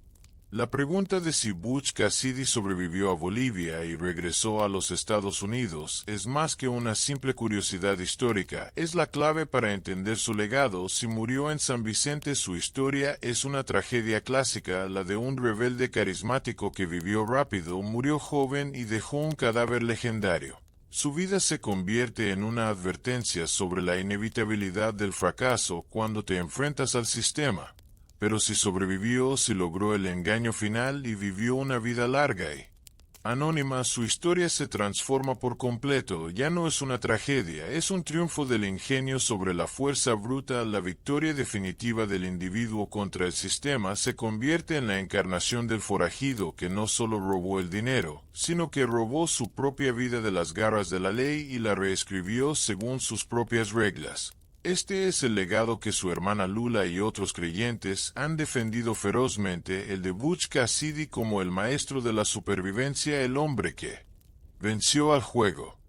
La pregunta de si Butch Cassidy sobrevivió a Bolivia y regresó a los Estados Unidos es más que una simple curiosidad histórica, es la clave para entender su legado. Si murió en San Vicente, su historia es una tragedia clásica, la de un rebelde carismático que vivió rápido, murió joven y dejó un cadáver legendario. Su vida se convierte en una advertencia sobre la inevitabilidad del fracaso cuando te enfrentas al sistema. Pero si sobrevivió, si logró el engaño final y vivió una vida larga y anónima, su historia se transforma por completo. Ya no es una tragedia, es un triunfo del ingenio sobre la fuerza bruta. La victoria definitiva del individuo contra el sistema se convierte en la encarnación del forajido que no solo robó el dinero, sino que robó su propia vida de las garras de la ley y la reescribió según sus propias reglas. Este es el legado que su hermana Lula y otros creyentes han defendido ferozmente, el de Butch Cassidy como el maestro de la supervivencia, el hombre que venció al juego.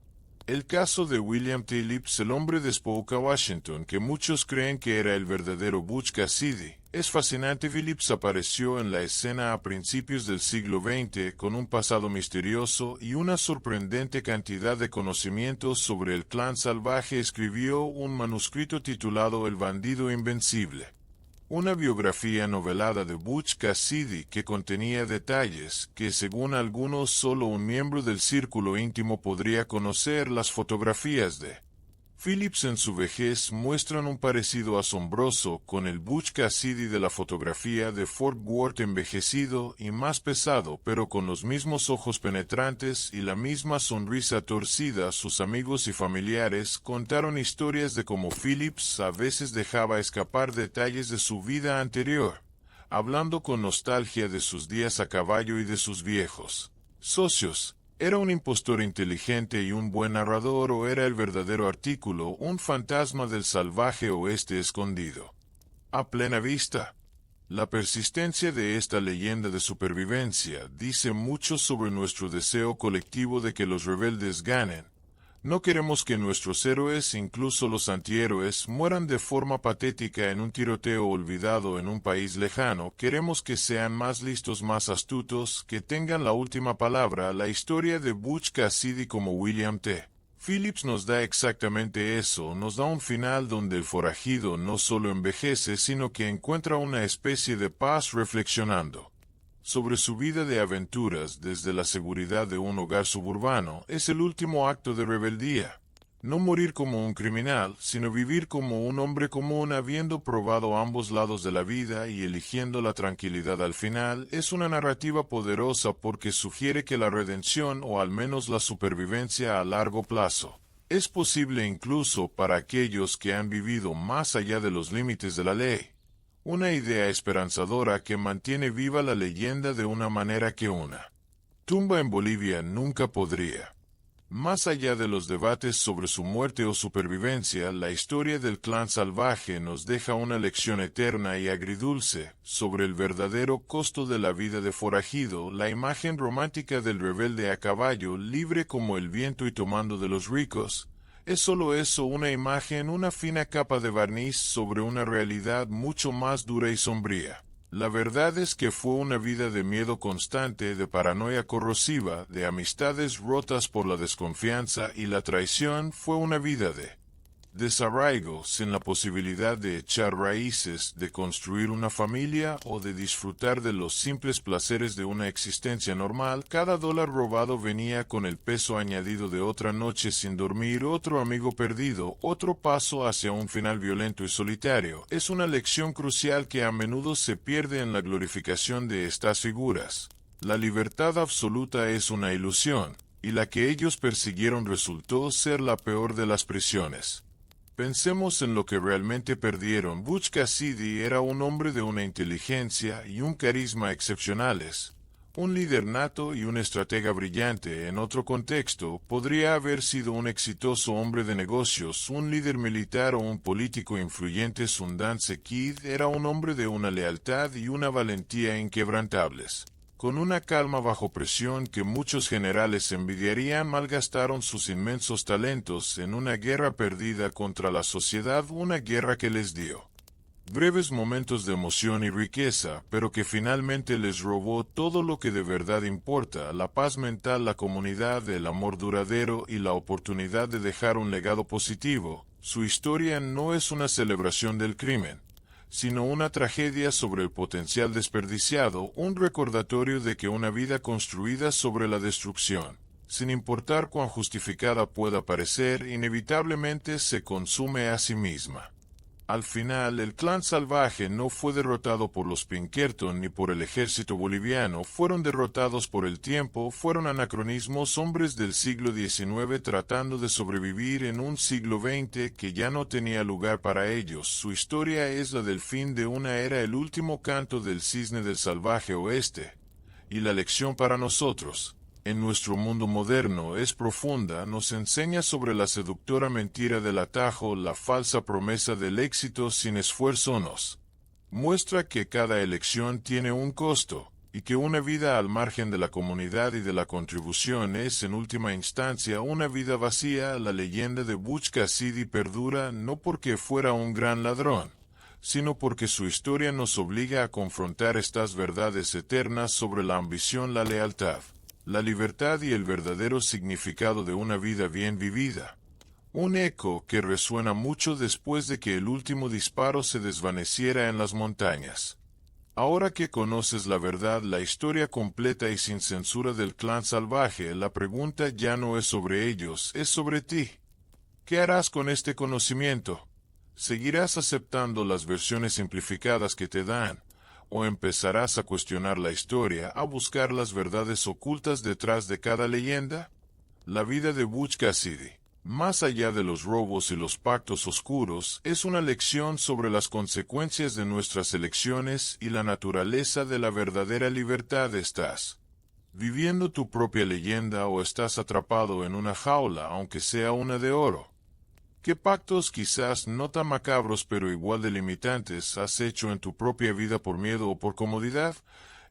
El caso de William Phillips, el hombre de Spokane, Washington, que muchos creen que era el verdadero Butch Cassidy, es fascinante. Phillips apareció en la escena a principios del siglo XX con un pasado misterioso y una sorprendente cantidad de conocimientos sobre el clan salvaje. Escribió un manuscrito titulado El bandido invencible, una biografía novelada de Butch Cassidy que contenía detalles que, según algunos, solo un miembro del círculo íntimo podría conocer. Las fotografías de Phillips en su vejez muestran un parecido asombroso con el Butch Cassidy de la fotografía de Fort Worth, envejecido y más pesado, pero con los mismos ojos penetrantes y la misma sonrisa torcida. Sus amigos y familiares contaron historias de cómo Phillips a veces dejaba escapar detalles de su vida anterior, hablando con nostalgia de sus días a caballo y de sus viejos socios. ¿Era un impostor inteligente y un buen narrador, o era el verdadero artículo, un fantasma del salvaje oeste escondido a plena vista? La persistencia de esta leyenda de supervivencia dice mucho sobre nuestro deseo colectivo de que los rebeldes ganen. No queremos que nuestros héroes, incluso los antihéroes, mueran de forma patética en un tiroteo olvidado en un país lejano. Queremos que sean más listos, más astutos, que tengan la última palabra. La historia de Butch Cassidy como William T. Phillips nos da exactamente eso, nos da un final donde el forajido no solo envejece, sino que encuentra una especie de paz reflexionando sobre su vida de aventuras desde la seguridad de un hogar suburbano. Es el último acto de rebeldía. No morir como un criminal, sino vivir como un hombre común, habiendo probado ambos lados de la vida y eligiendo la tranquilidad al final. Es una narrativa poderosa porque sugiere que la redención, o al menos la supervivencia a largo plazo, es posible incluso para aquellos que han vivido más allá de los límites de la ley. Una idea esperanzadora que mantiene viva la leyenda de una manera que una tumba en Bolivia nunca podría. Más allá de los debates sobre su muerte o supervivencia, la historia del clan salvaje nos deja una lección eterna y agridulce sobre el verdadero costo de la vida de forajido. La imagen romántica del rebelde a caballo, libre como el viento y tomando de los ricos, es solo eso, una imagen, una fina capa de barniz sobre una realidad mucho más dura y sombría. La verdad es que fue una vida de miedo constante, de paranoia corrosiva, de amistades rotas por la desconfianza y la traición. Fue una vida de desarraigo, sin la posibilidad de echar raíces, de construir una familia o de disfrutar de los simples placeres de una existencia normal. Cada dólar robado venía con el peso añadido de otra noche sin dormir, otro amigo perdido, otro paso hacia un final violento y solitario. Es una lección crucial que a menudo se pierde en la glorificación de estas figuras. La libertad absoluta es una ilusión, y la que ellos persiguieron resultó ser la peor de las prisiones. Pensemos en lo que realmente perdieron. Butch Cassidy era un hombre de una inteligencia y un carisma excepcionales, Un líder nato y un estratega brillante, en otro contexto, podría haber sido un exitoso hombre de negocios, un líder militar o un político influyente. Sundance Kid era un hombre de una lealtad y una valentía inquebrantables. Con una calma bajo presión que muchos generales envidiarían, malgastaron sus inmensos talentos en una guerra perdida contra la sociedad, una guerra que les dio breves momentos de emoción y riqueza, pero que finalmente les robó todo lo que de verdad importa: la paz mental, la comunidad, el amor duradero y la oportunidad de dejar un legado positivo. Su historia no es una celebración del crimen, sino una tragedia sobre el potencial desperdiciado, un recordatorio de que una vida construida sobre la destrucción, sin importar cuán justificada pueda parecer, inevitablemente se consume a sí misma. Al final, el clan salvaje no fue derrotado por los Pinkerton ni por el ejército boliviano, fueron derrotados por el tiempo, fueron anacronismos, hombres del siglo XIX tratando de sobrevivir en un siglo XX que ya no tenía lugar para ellos. Su historia es la del fin de una era, el último canto del cisne del salvaje oeste. Y la lección para nosotros, en nuestro mundo moderno, es profunda. Nos enseña sobre la seductora mentira del atajo, la falsa promesa del éxito sin esfuerzo. Nos muestra que cada elección tiene un costo, y que una vida al margen de la comunidad y de la contribución es, en última instancia, una vida vacía. La leyenda de Butch Cassidy perdura no porque fuera un gran ladrón, sino porque su historia nos obliga a confrontar estas verdades eternas sobre la ambición, la lealtad, la libertad y el verdadero significado de una vida bien vivida. Un eco que resuena mucho después de que el último disparo se desvaneciera en las montañas. Ahora que conoces la verdad, la historia completa y sin censura del clan salvaje, la pregunta ya no es sobre ellos, es sobre ti. ¿Qué harás con este conocimiento? ¿Seguirás aceptando las versiones simplificadas que te dan? ¿O empezarás a cuestionar la historia, a buscar las verdades ocultas detrás de cada leyenda? La vida de Butch Cassidy, más allá de los robos y los pactos oscuros, es una lección sobre las consecuencias de nuestras elecciones y la naturaleza de la verdadera libertad. ¿Estás viviendo tu propia leyenda o estás atrapado en una jaula, aunque sea una de oro? ¿Qué pactos, quizás no tan macabros pero igual de limitantes, has hecho en tu propia vida por miedo o por comodidad?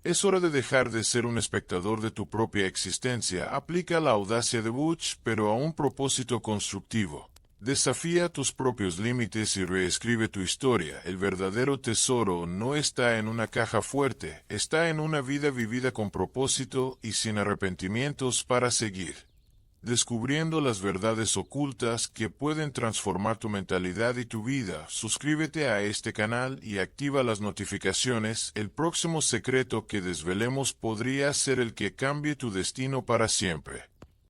Es hora de dejar de ser un espectador de tu propia existencia. Aplica la audacia de Butch, pero a un propósito constructivo. Desafía tus propios límites y reescribe tu historia. El verdadero tesoro no está en una caja fuerte, está en una vida vivida con propósito y sin arrepentimientos para seguir descubriendo las verdades ocultas que pueden transformar tu mentalidad y tu vida. Suscríbete a este canal y activa las notificaciones. El próximo secreto que desvelemos podría ser el que cambie tu destino para siempre.